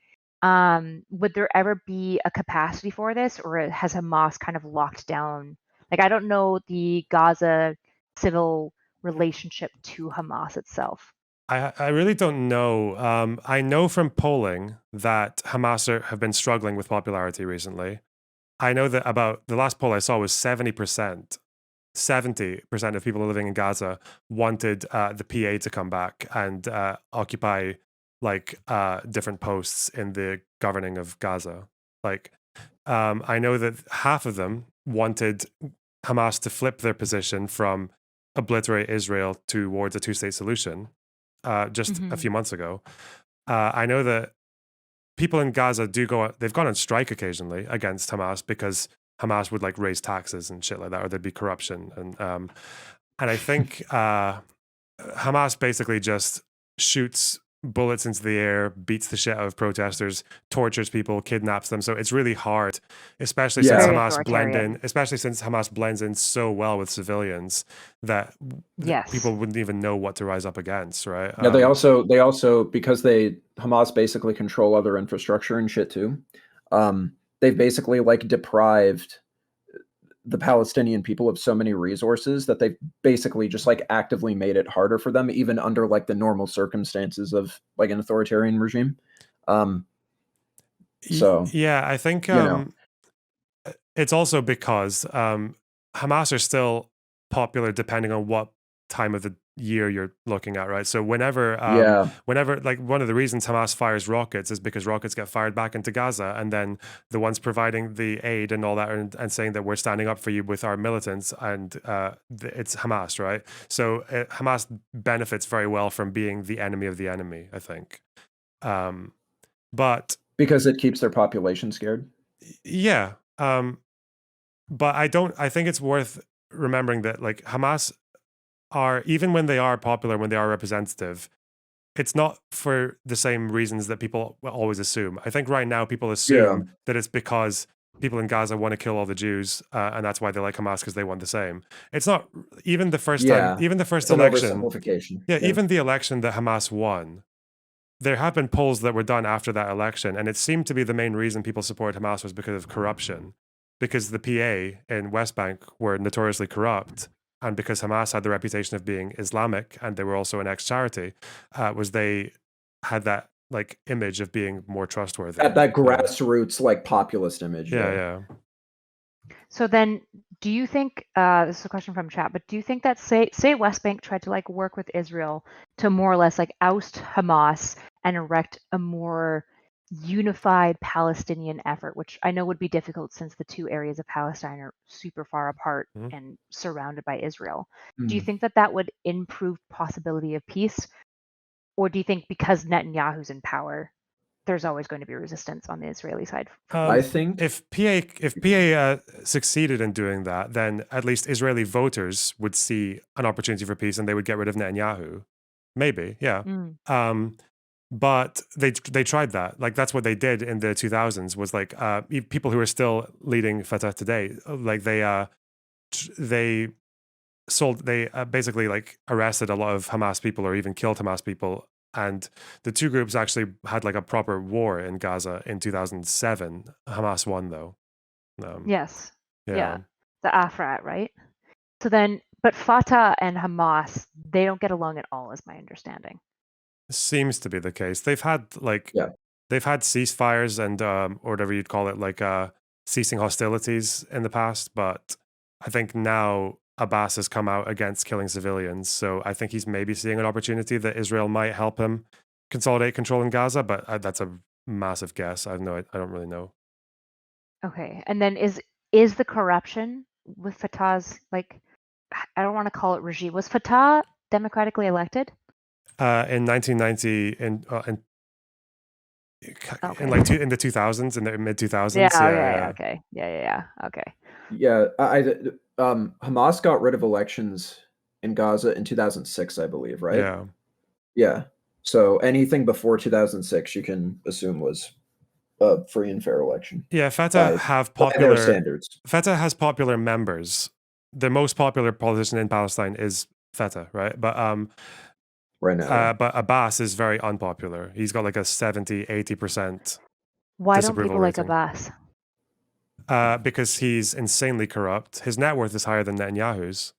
Would there ever be a capacity for this, or has Hamas kind of locked down? Like, I don't know the Gaza civil relationship to Hamas itself. I really don't know. I know from polling that Hamas have been struggling with popularity recently. I know that about the last poll I saw was 70%. 70% of people living in Gaza wanted the PA to come back and occupy like different posts in the governing of Gaza. Like, I know that half of them wanted Hamas to flip their position from obliterate Israel towards a two-state solution just a few months ago. I know that people in Gaza they've gone on strike occasionally against Hamas because Hamas would like raise taxes and shit like that, or there'd be corruption. And I think Hamas basically just shoots bullets into the air, beats the shit out of protesters, tortures people, kidnaps them. So it's really hard, especially since Yeah. Very Hamas blends in so well with civilians that Yes. people wouldn't even know what to rise up against, right? Yeah, they also because Hamas basically control other infrastructure and shit too. They've basically like deprived the Palestinian people of so many resources that they've basically just like actively made it harder for them, even under like the normal circumstances of like an authoritarian regime. So yeah, I think it's also because Hamas are still popular depending on what time of the year you're looking at, right? So whenever like one of the reasons Hamas fires rockets is because rockets get fired back into Gaza, and then the ones providing the aid and all that and saying that we're standing up for you with our militants, and it's Hamas, right? So Hamas benefits very well from being the enemy of the enemy, I think. But because it keeps their population scared. yeah. But I think it's worth remembering that like Hamas are, even when they are popular, when they are representative, it's not for the same reasons that people always assume. I think right now people assume that it's because people in Gaza want to kill all the Jews, and that's why they like Hamas, because they want the same. It's not. Even the first time, even the first it's an election, oversimplification. Even the election that Hamas won, there have been polls that were done after that election, and it seemed to be the main reason people support Hamas was because of corruption, because the PA in West Bank were notoriously corrupt, and because Hamas had the reputation of being Islamic, and they were also an ex-charity, was they had that like image of being more trustworthy. That grassroots like populist image. Yeah. So then, do you think this is a question from chat, but do you think that say West Bank tried to like work with Israel to more or less like oust Hamas and erect a more unified Palestinian effort, which I know would be difficult since the two areas of Palestine are super far apart and surrounded by Israel. Do you think that would improve possibility of peace, or do you think because Netanyahu's in power, there's always going to be resistance on the Israeli side? I think if PA succeeded in doing that, then at least Israeli voters would see an opportunity for peace, and they would get rid of Netanyahu. Maybe, yeah. But they tried that. Like that's what they did in the 2000s. Was like people who are still leading Fatah today. Like they basically like arrested a lot of Hamas people or even killed Hamas people. And the two groups actually had like a proper war in Gaza in 2007. Hamas won though. Yes. Yeah. The Afrat, right? So then, but Fatah and Hamas, they don't get along at all, is my understanding. Seems to be the case. They've had they've had ceasefires and or whatever you'd call it, like ceasing hostilities in the past, but I think now Abbas has come out against killing civilians, so I think he's maybe seeing an opportunity that Israel might help him consolidate control in Gaza, but that's a massive guess. I don't really know. Okay, and then is the corruption with Fatah's, like, I don't want to call it regime. Was Fatah democratically elected? In 1990, Okay. in like in the 2000s, in the mid 2000s. Yeah. Okay. Yeah. Okay. Yeah, Hamas got rid of elections in Gaza in 2006, I believe, right? Yeah. Yeah. So anything before 2006, you can assume was a free and fair election. Yeah, Fatah By their standards. Fatah has popular members. The most popular politician in Palestine is Fatah, right? But right now. but Abbas is very unpopular. He's got like a 70-80% Why don't disapproval people like rating. Abbas? Because he's insanely corrupt. His net worth is higher than Netanyahu's.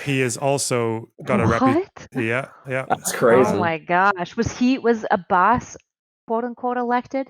He has also got a reputation. What? Yeah. That's crazy. Oh my gosh. Was Abbas quote unquote elected?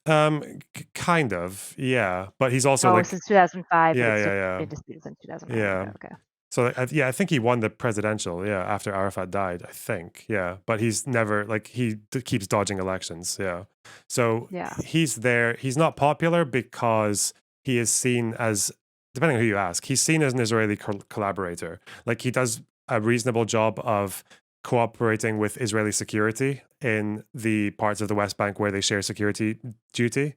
Kind of, yeah. But he's also like since 2005, but yeah, it's yeah. been disputed since 2005. Yeah. Okay. So I think he won the presidential, yeah, after Arafat died, I think, yeah. But he's never like keeps dodging elections, yeah. So Yeah. he's there. He's not popular because he is seen as, depending on who you ask, he's seen as an Israeli collaborator. Like he does a reasonable job of cooperating with Israeli security in the parts of the West Bank where they share security duty,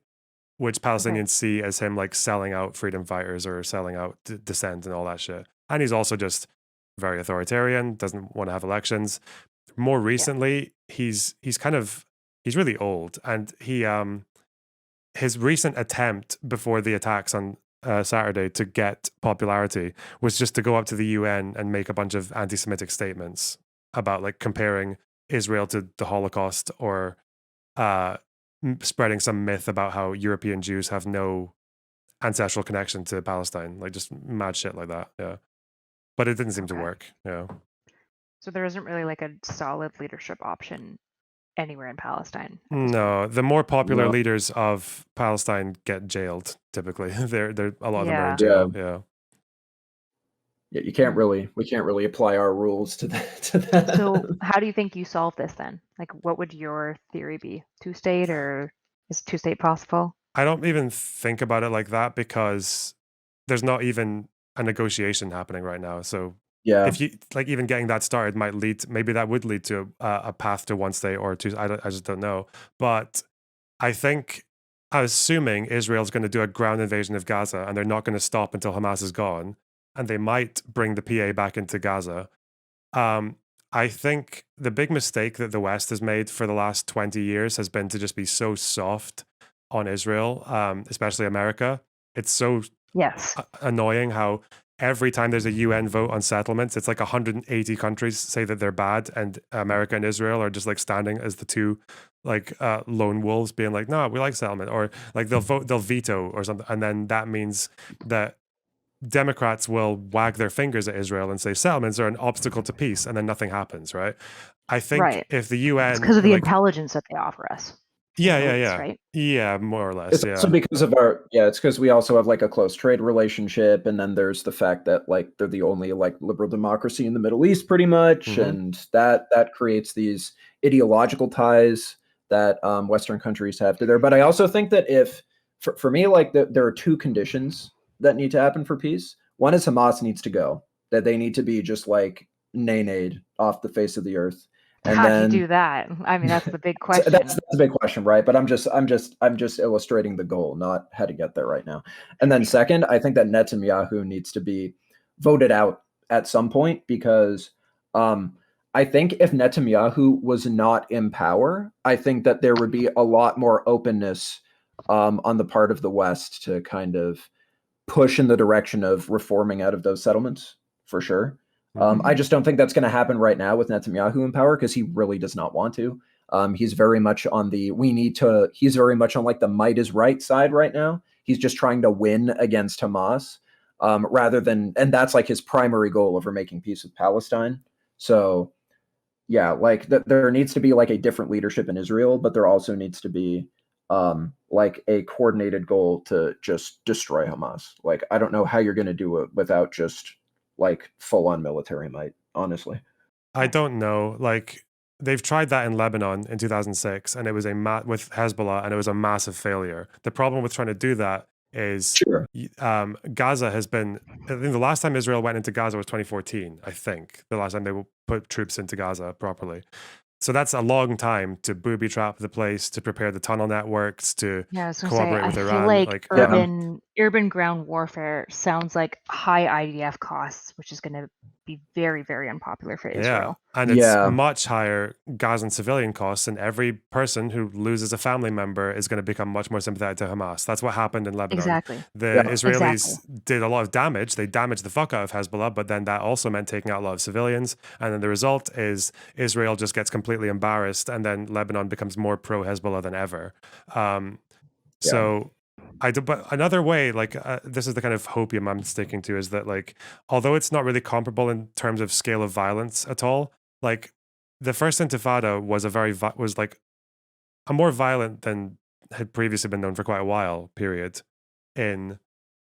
which Palestinians see as him like selling out freedom fighters or selling out dissent and all that shit. And he's also just very authoritarian, doesn't want to have elections. More recently, he's really old, and his recent attempt before the attacks on Saturday to get popularity was just to go up to the UN and make a bunch of anti-Semitic statements about like comparing Israel to the Holocaust or spreading some myth about how European Jews have no ancestral connection to Palestine, like just mad shit like that. Yeah. But it didn't seem to work. Yeah. So there isn't really like a solid leadership option anywhere in Palestine. No, the more popular leaders of Palestine get jailed typically. They're a lot of them are in jail. Yeah. Yeah, we can't really apply our rules to that. So how do you think you solve this then? Like what would your theory be? Two-state, or is two-state possible? I don't even think about it like that because there's not even a negotiation happening right now. So if you like even getting that started might maybe that would lead to a path to one state or two. I just don't know. But I think, assuming Israel's going to do a ground invasion of Gaza and they're not going to stop until Hamas is gone, and they might bring the PA back into Gaza. I think the big mistake that the West has made for the last 20 years has been to just be so soft on Israel, especially America. It's so annoying how every time there's a UN vote on settlements, it's like 180 countries say that they're bad, and America and Israel are just like standing as the two like lone wolves being like, no, we like settlement, or like they'll veto or something, and then that means that Democrats will wag their fingers at Israel and say settlements are an obstacle to peace, and then nothing happens, right? I think if the UN, it's because of the intelligence that they offer us. Right? Yeah, more or less. It's also because of it's because we also have like a close trade relationship, and then there's the fact that like they're the only like liberal democracy in the Middle East, pretty much, and that creates these ideological ties that Western countries have to there. But I also think that if for me, like there are two conditions that need to happen for peace. One is Hamas needs to go; that they need to be just like nay-nayed off the face of the earth. And how do you do that? I mean, that's the big question. That's the big question, right? But I'm just illustrating the goal, not how to get there right now. And then second, I think that Netanyahu needs to be voted out at some point, because I think if Netanyahu was not in power, I think that there would be a lot more openness on the part of the West to kind of push in the direction of reforming out of those settlements, for sure. I just don't think that's going to happen right now with Netanyahu in power, because he really does not want to. He's very much on he's very much on like the might is right side right now. He's just trying to win against Hamas rather than, and that's like his primary goal over making peace with Palestine. So yeah, like there needs to be like a different leadership in Israel, but there also needs to be like a coordinated goal to just destroy Hamas. Like, I don't know how you're going to do it without just like full-on military might, honestly. I don't know. Like, they've tried that in Lebanon in 2006, and it was with Hezbollah, and it was a massive failure. The problem with trying to do that is Sure. Gaza has been, I think the last time Israel went into Gaza was 2014, I think, the last time they put troops into Gaza properly. So that's a long time to booby trap the place, to prepare the tunnel networks, to Yeah, I was gonna say, cooperate I with feel Iran. like Like, urban ground warfare sounds like high IDF costs, which is gonna be very, very unpopular for yeah, Israel. and it's Yeah. much higher Gazan civilian costs, and every person who loses a family member is going to become much more sympathetic to Hamas. That's what happened in Lebanon. Exactly. The Yeah. Israelis did a lot of damage. They damaged the fuck out of Hezbollah, but then that also meant taking out a lot of civilians. And then the result is Israel just gets completely embarrassed, and then Lebanon becomes more pro Hezbollah than ever. So but another way, like this is the kind of hopium I'm sticking to, is that like, although it's not really comparable in terms of scale of violence at all, like the first Intifada was was like a more violent than had previously been known for quite a while period in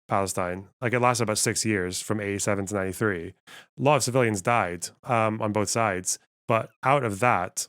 Palestine. Like it lasted about 6 years from 87 to 93. A lot of civilians died on both sides, but out of that,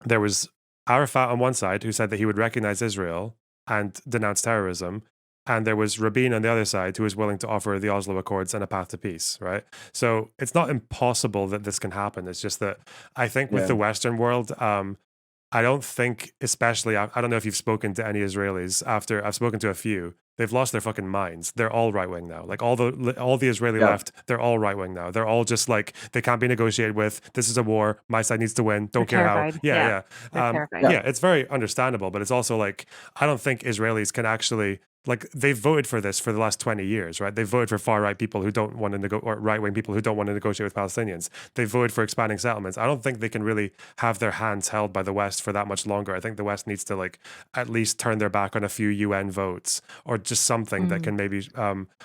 there was Arafat on one side who said that he would recognize Israel and denounce terrorism. And there was Rabin on the other side who was willing to offer the Oslo Accords and a path to peace, right? So it's not impossible that this can happen. It's just that I think with the Western world, I don't think, especially, I don't know if you've spoken to any Israelis after, I've spoken to a few, they've lost their fucking minds. They're all right wing now. Like all the Israeli left, they're all right wing now. They're all just like, they can't be negotiated with. This is a war. My side needs to win. Don't care terrified. how. Yeah. They're terrified. Yeah, it's very understandable, but it's also like, I don't think Israelis can actually, like, they've voted for this for the last 20 years, right? They voted for far right people who don't want to or right wing people who don't want to negotiate with Palestinians. They voted for expanding settlements. I don't think they can really have their hands held by the West for that much longer. I think the West needs to like at least turn their back on a few UN votes or just something that can maybe,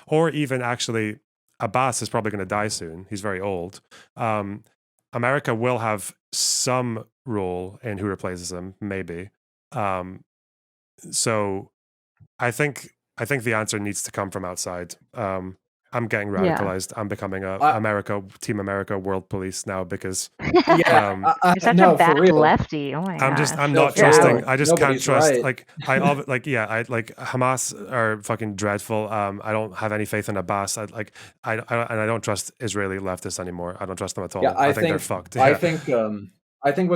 or even actually, Abbas is probably going to die soon. He's very old. America will have some role in who replaces him, maybe. So I think the answer needs to come from outside. I'm getting radicalized. I'm becoming Team America World Police now because You're such a bad lefty. Oh my gosh. I'm not trusting. I just can't trust. Right. Like I like Hamas are fucking dreadful. I don't have any faith in Abbas. I don't trust Israeli leftists anymore. I don't trust them at all. Yeah, I think they're fucked. I think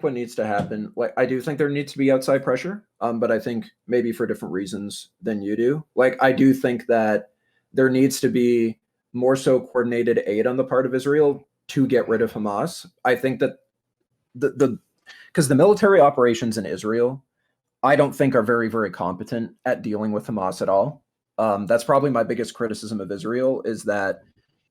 what needs to happen, like I do think there needs to be outside pressure, but I think maybe for different reasons than you do. Like I do think that there needs to be more so coordinated aid on the part of Israel to get rid of Hamas. I think that because the military operations in Israel, I don't think are very, very competent at dealing with Hamas at all. That's probably my biggest criticism of Israel, is that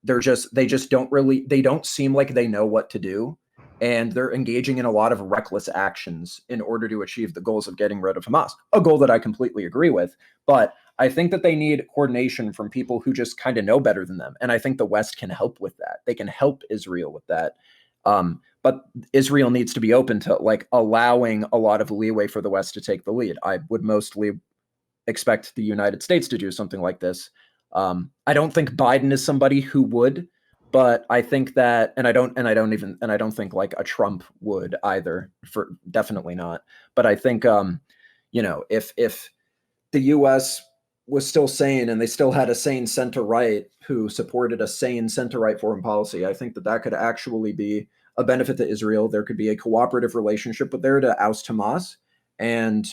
they don't seem like they know what to do. And they're engaging in a lot of reckless actions in order to achieve the goals of getting rid of Hamas, a goal that I completely agree with. But I think that they need coordination from people who just kind of know better than them. And I think the West can help with that. They can help Israel with that. But Israel needs to be open to like allowing a lot of leeway for the West to take the lead. I would mostly expect the United States to do something like this. I don't think Biden is somebody who would, but I think that, and I don't think like a Trump would either, for definitely not. But I think, if the U.S. was still sane and they still had a sane center-right who supported a sane center-right foreign policy, I think that could actually be a benefit to Israel. There could be a cooperative relationship with there to oust Hamas, and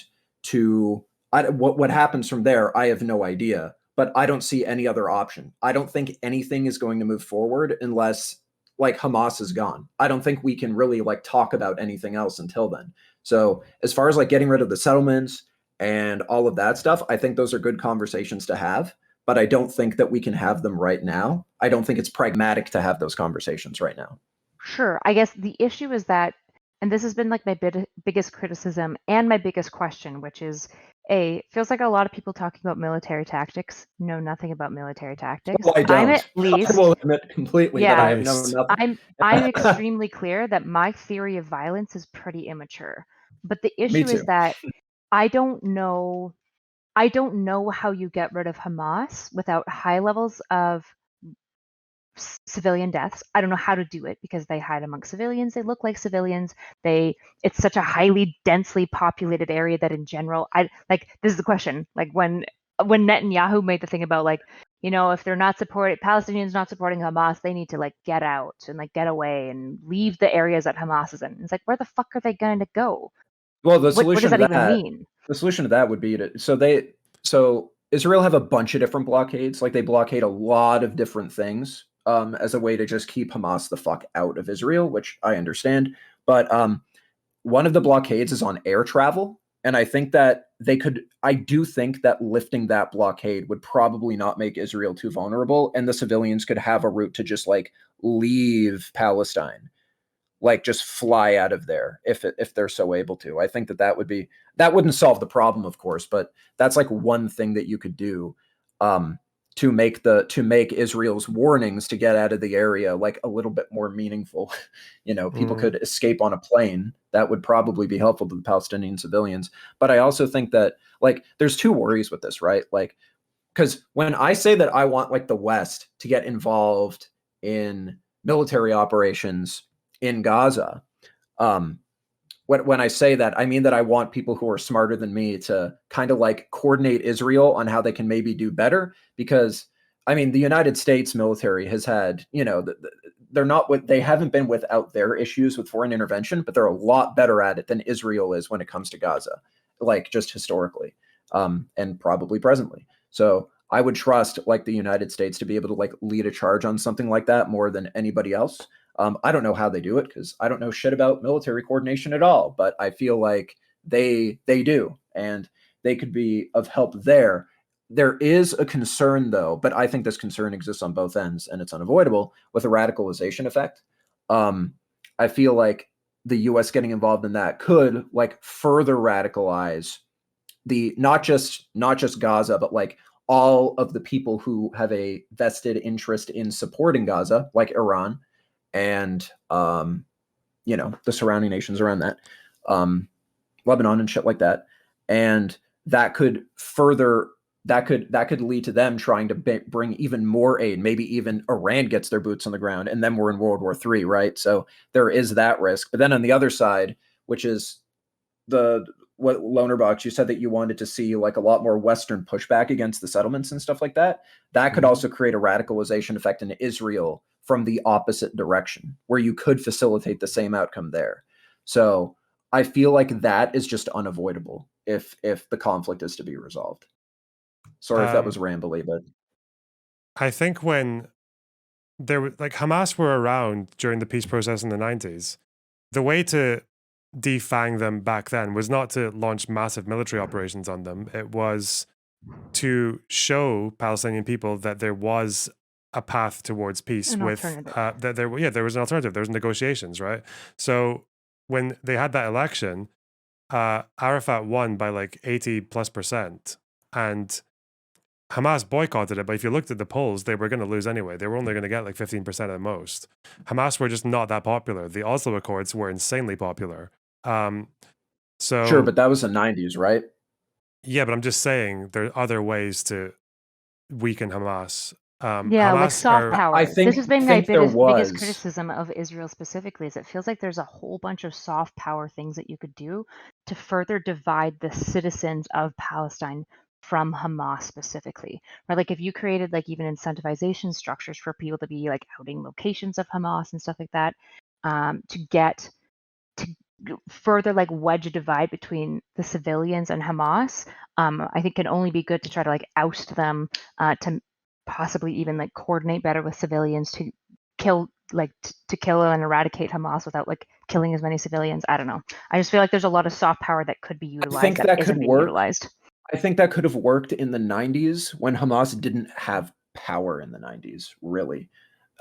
what happens from there, I have no idea. But I don't see any other option. I don't think anything is going to move forward unless like Hamas is gone. I don't think we can really like talk about anything else until then. So as far as like getting rid of the settlements and all of that stuff, I think those are good conversations to have, but I don't think that we can have them right now. I don't think it's pragmatic to have those conversations right now. Sure. I guess the issue is that, and this has been like my biggest criticism and my biggest question, which is, feels like a lot of people talking about military tactics know nothing about military tactics. Well, I don't. I'm at least. I will admit completely that I have known nothing. I'm extremely clear that my theory of violence is pretty immature. But the issue is that I don't know how you get rid of Hamas without high levels of civilian deaths. I don't know how to do it because they hide amongst civilians. They look like civilians. It's such a highly densely populated area that in general, this is the question. Like when when Netanyahu made the thing about like, if they're not Palestinians not supporting Hamas, they need to like get out and like get away and leave the areas that Hamas is in. It's like, where the fuck are they going to go? Well, the What solution does to that even that, mean? the solution to that would be so Israel have a bunch of different blockades. Like they blockade a lot of different things as a way to just keep Hamas the fuck out of Israel, which I understand. But one of the blockades is on air travel. And I think that I do think that lifting that blockade would probably not make Israel too vulnerable. And the civilians could have a route to just like leave Palestine, like just fly out of there if they're so able to. I think that wouldn't solve the problem, of course, but that's like one thing that you could do to make Israel's warnings to get out of the area like a little bit more meaningful. People could escape on a plane. That would probably be helpful to the Palestinian civilians. But I also think that like there's two worries with this, right? Like, because when I say that I want like the West to get involved in military operations in Gaza, when I say that, I mean that I want people who are smarter than me to kind of like coordinate Israel on how they can maybe do better. Because I mean, the United States military has had, they haven't been without their issues with foreign intervention, but they're a lot better at it than Israel is when it comes to Gaza, like just historically, and probably presently. So I would trust like the United States to be able to like lead a charge on something like that more than anybody else. I don't know how they do it because I don't know shit about military coordination at all, but I feel like they do, and they could be of help there. There is a concern though, but I think this concern exists on both ends and it's unavoidable with a radicalization effect. I feel like the US getting involved in that could like further radicalize not just Gaza, but like all of the people who have a vested interest in supporting Gaza, like Iran and the surrounding nations around that, Lebanon and shit like that. And that could lead to them trying to bring even more aid. Maybe even Iran gets their boots on the ground, and then we're in World War III, right? So there is that risk. But then on the other side, which is what Lonerbox, you said that you wanted to see like a lot more Western pushback against the settlements and stuff like that. That could also create a radicalization effect in Israel from the opposite direction, where you could facilitate the same outcome there. So I feel like that is just unavoidable if the conflict is to be resolved. Sorry if that was rambly, but I think when Hamas were around during the peace process in the 90s, the way to defang them back then was not to launch massive military operations on them. It was to show Palestinian people that there was a path towards peace there was an alternative. There was negotiations, right? So when they had that election, Arafat won by like 80+%, and Hamas boycotted it. But if you looked at the polls, they were going to lose anyway. They were only going to get like 15% at most. Hamas were just not that popular. The Oslo Accords were insanely popular. Sure, but that was the 90s, right? Yeah, but I'm just saying there are other ways to weaken Hamas. Hamas like soft power. I think, this has been my biggest criticism of Israel specifically, is it feels like there's a whole bunch of soft power things that you could do to further divide the citizens of Palestine from Hamas specifically. Right? Like if you created like even incentivization structures for people to be like outing locations of Hamas and stuff like that, to further like wedge a divide between the civilians and Hamas, I think can only be good to try to like oust them, to possibly even like coordinate better with civilians to kill and eradicate Hamas without like killing as many civilians. I don't know. I just feel like there's a lot of soft power that could be utilized. I think that could work. I think that could have worked in the 90s when Hamas didn't have power in the 90s, really.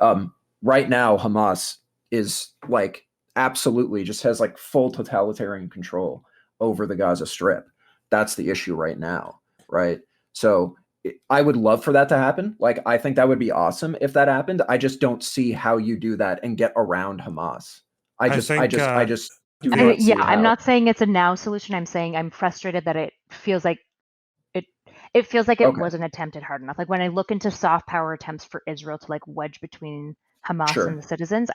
Right now, Hamas is like absolutely just has like full totalitarian control over the Gaza Strip. That's the issue right now, right? So I would love for that to happen. Like, I think that would be awesome if that happened. I just don't see how you do that and get around Hamas. I just do not see how. I'm not saying it's a now solution. I'm saying I'm frustrated that it feels like it wasn't attempted hard enough. Like when I look into soft power attempts for Israel to like wedge between Hamas Sure. and the citizens.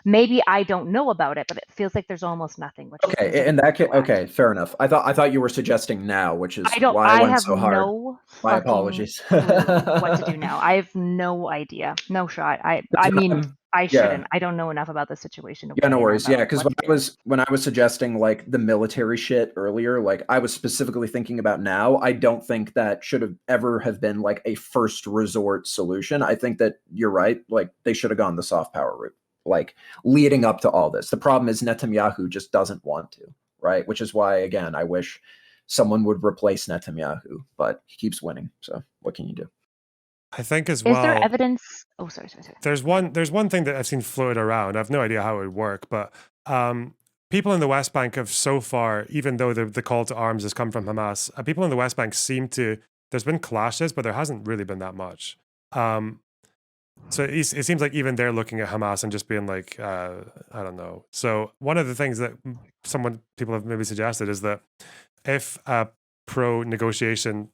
Maybe I don't know about it, but it feels like there's almost nothing. Which Okay, seems like in a that case, correct. okay, fair enough. I thought you were suggesting now, which is I don't. why I I went have so hard. no My fucking apologies. clue what to do now. I have no idea. No shot. I mean, I yeah. shouldn't. I don't know enough about the situation. To Yeah, no weigh in worries. about Yeah, because when I was suggesting like the military shit earlier, like I was specifically thinking about now. I don't think that should have ever have been like a first resort solution. I think that you're right. Like they should have gone the soft power route, like leading up to all this. The problem is Netanyahu just doesn't want to, right? Which is why, again, I wish someone would replace Netanyahu, but he keeps winning. So what can you do? I think as well. Is there evidence? Oh, sorry. There's one thing that I've seen floated around. I have no idea how it would work, but people in the West Bank have so far, even though the call to arms has come from Hamas, people in the West Bank seem to. There's been clashes, but there hasn't really been that much. So it seems like even they're looking at Hamas and just being like, I don't know. So one of the things that people have maybe suggested is that if a pro-negotiation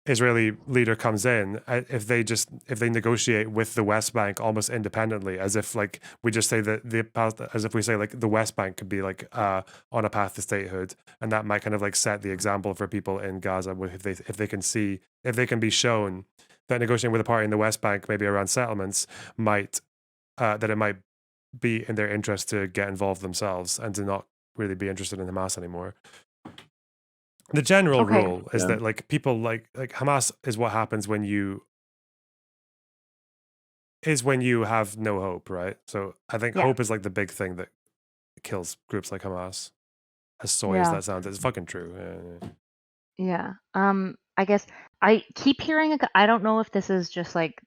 Israeli leader comes in, if they negotiate with the West Bank almost independently, as if like we just say that as if we say like the West Bank could be like on a path to statehood, and that might kind of like set the example for people in Gaza if they can be shown that negotiating with a party in the West Bank, maybe around settlements, might that it might be in their interest to get involved themselves and to not really be interested in Hamas anymore. The general rule is that like people like Hamas is what happens when you have no hope, right? So I think hope is like the big thing that kills groups like Hamas. As soy as that sounds, it's fucking true. Yeah. I guess I keep hearing. I don't know if this is just like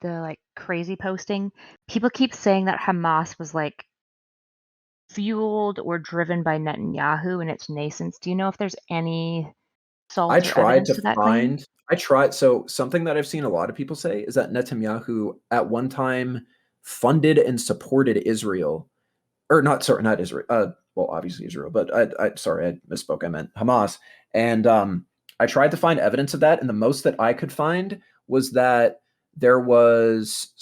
the like crazy posting. People keep saying that Hamas was like fueled or driven by Netanyahu in its nascence. Do you know if there's any salt or evidence to that claim? So something that I've seen a lot of people say is that Netanyahu at one time funded and supported Israel, or not Israel. Well, obviously Israel, but I misspoke. I meant Hamas. And I tried to find evidence of that, and the most that I could find was that there was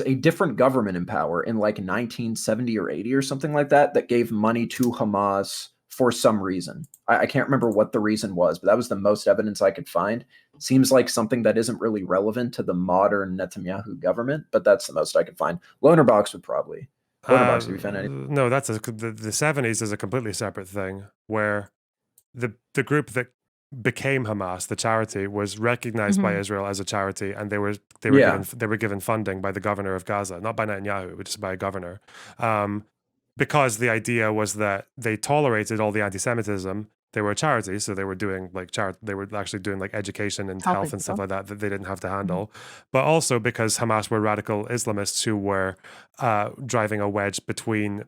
a different government in power in like 1970 or 80 or something like that gave money to Hamas for some reason. I can't remember what the reason was, but that was the most evidence I could find. Seems like something that isn't really relevant to the modern Netanyahu government, but that's the most I could find. Loanerbox would probably. Loanerbox, have you found anything? No, that's the 70s is a completely separate thing where the group that became Hamas, the charity, was recognized by Israel as a charity, and they were given funding by the governor of Gaza, not by Netanyahu, but just by a governor, because the idea was that they tolerated all the anti-Semitism. They were a charity, so they were doing like they were actually doing like education and health and stuff like that they didn't have to handle, but also because Hamas were radical Islamists who were driving a wedge between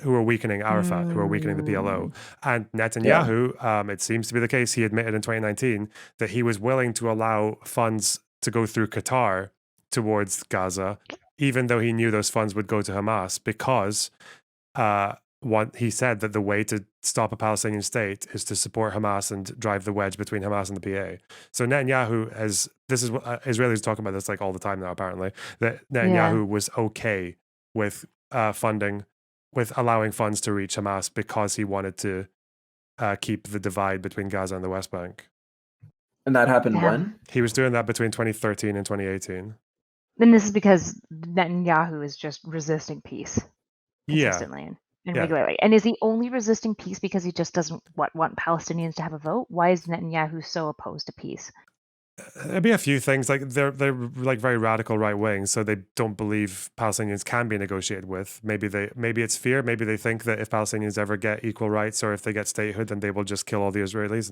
who were weakening Arafat, who were weakening the PLO. And Netanyahu, it seems to be the case, he admitted in 2019 that he was willing to allow funds to go through Qatar towards Gaza, even though he knew those funds would go to Hamas, because he said that the way to stop a Palestinian state is to support Hamas and drive the wedge between Hamas and the PA. So Netanyahu, this is what Israelis talk about this like all the time now, apparently, that Netanyahu was okay with with allowing funds to reach Hamas because he wanted to keep the divide between Gaza and the West Bank. And that happened when? He was doing that between 2013 and 2018. Then this is because Netanyahu is just resisting peace consistently and regularly. And is he only resisting peace because he just doesn't want Palestinians to have a vote? Why is Netanyahu so opposed to peace? There'd be a few things, like they're like very radical right wing, so they don't believe Palestinians can be negotiated with. Maybe it's fear. Maybe they think that if Palestinians ever get equal rights or if they get statehood, then they will just kill all the Israelis.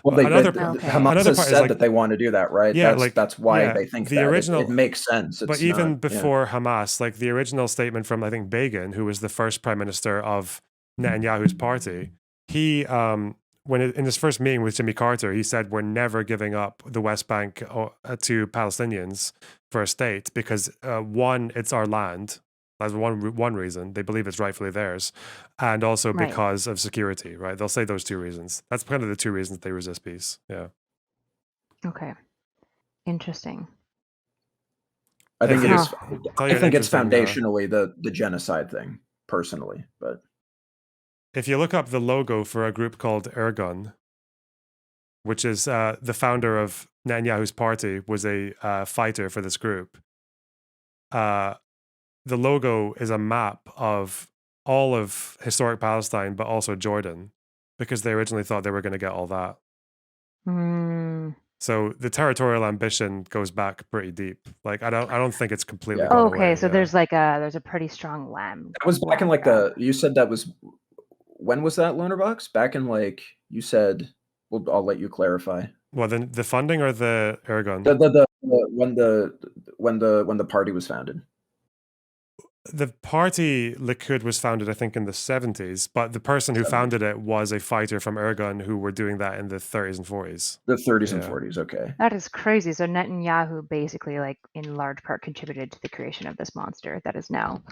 Hamas has said that they want to do that, right? Yeah, that's why they think the original. It makes sense. But even before Hamas, like the original statement from I think Begin, who was the first prime minister of Netanyahu's party, he in his first meeting with Jimmy Carter, he said, we're never giving up the West Bank to Palestinians for a state because one, it's our land. That's one reason. They believe it's rightfully theirs. And also because of security, right? They'll say those two reasons. That's kind of the two reasons they resist peace. Yeah. Okay. Interesting. I think it you is. tell I you an think it's interesting, foundationally the genocide thing, personally. But if you look up the logo for a group called Ergun, which is the founder of Netanyahu's party, was a fighter for this group. The logo is a map of all of historic Palestine, but also Jordan, because they originally thought they were going to get all that. Mm. So the territorial ambition goes back pretty deep. Like I don't think it's completely Yeah. gone Okay, away. so Yeah. there's a pretty strong land. that was back in like you said that was, when was that, Lunar Box? Back in like, you said, well, I'll let you clarify. Well, then the funding or the Ergun? When the party was founded. The party Likud was founded, I think, in the 70s, but the person who 70s. founded it was a fighter from Ergun who were doing that in the 30s and 40s. The 30s and Yeah. 40s, okay. That is crazy. So Netanyahu basically, like, in large part contributed to the creation of this monster that is now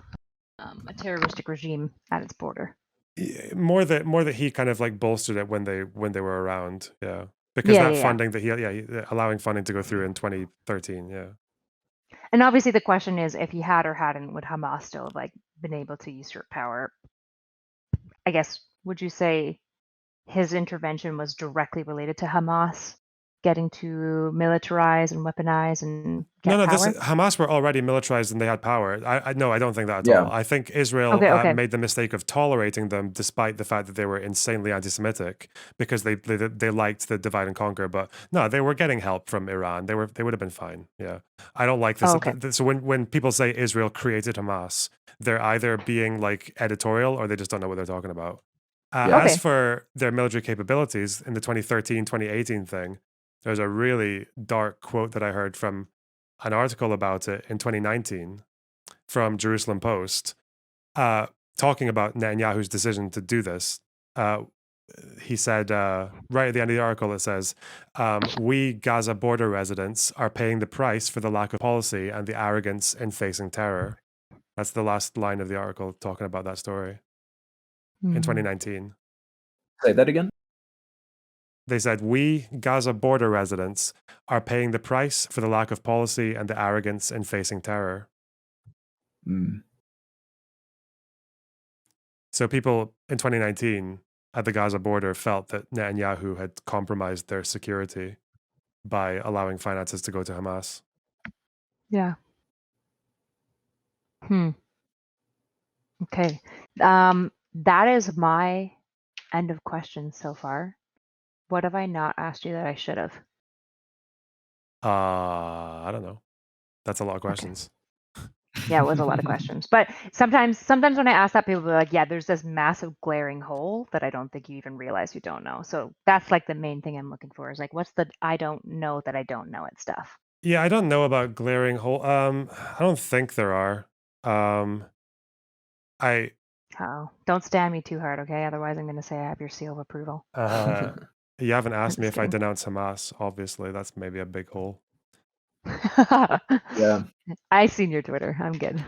a terroristic regime at its border. Yeah, more that he kind of like bolstered it when they were around. Yeah. Because that funding that he allowing funding to go through in 2013. Yeah. And obviously the question is, if he had or hadn't, would Hamas still have like been able to usurp power? I guess, would you say his intervention was directly related to Hamas getting to militarize and weaponize and get No, power? Hamas were already militarized and they had power. I don't think that at Yeah. all. I think Israel Okay. made the mistake of tolerating them despite the fact that they were insanely anti-Semitic because they liked the divide and conquer. But no, they were getting help from Iran. They would have been fine. Yeah, I don't like this. Okay. So when people say Israel created Hamas, they're either being like editorial or they just don't know what they're talking about. Yeah. As for their military capabilities in the 2013, 2018 thing, there's a really dark quote that I heard from an article about it in 2019 from Jerusalem Post, talking about Netanyahu's decision to do this. He said, right at the end of the article, it says, we Gaza border residents are paying the price for the lack of policy and the arrogance in facing terror. That's the last line of the article talking about that story in 2019. Say that again? They said, we Gaza border residents are paying the price for the lack of policy and the arrogance in facing terror. Mm. So people in 2019 at the Gaza border felt that Netanyahu had compromised their security by allowing finances to go to Hamas. Yeah. Okay. That is my end of questions so far. What have I not asked you that I should have? I don't know. That's a lot of questions. Yeah, it was a lot of questions. But sometimes when I ask that, people are like, yeah, there's this massive glaring hole that I don't think you even realize you don't know. So that's like the main thing I'm looking for is like, what's the I don't know that I don't know it stuff? Yeah, I don't know about glaring hole. I don't think there are. Oh, don't stand me too hard, okay? Otherwise, I'm going to say I have your seal of approval. You haven't asked me just if I kidding. denounce Hamas. Obviously, that's maybe a big hole. Yeah. I seen your Twitter. I'm good.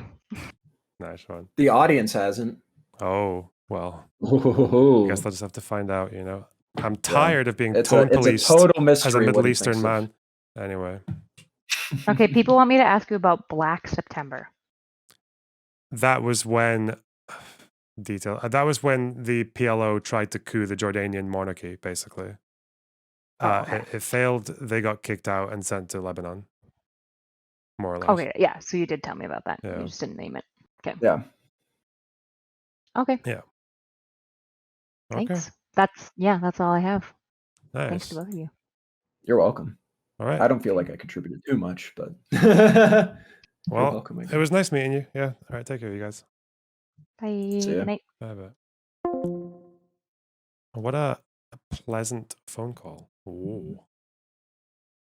Nice one. The audience hasn't. Oh, well, I guess they'll just have to find out, you know. I'm tired of being tone policed it's a total mystery as a Middle what he Eastern thinks of. man. Anyway. Okay, people want me to ask you about Black September. That was when that was when the PLO tried to coup the Jordanian monarchy, basically. It failed. They got kicked out and sent to Lebanon, more or less. Okay, yeah. So you did tell me about that. Yeah. You just didn't name it. Okay. Yeah. Okay. Yeah. Thanks. That's all I have. Nice. Thanks to both of you. You're welcome. All right. I don't feel like I contributed too much, but well, you're welcome again. It was nice meeting you. Yeah. All right. Take care, you guys. Bye. See ya. Good night. Bye. What a pleasant phone call. Ooh.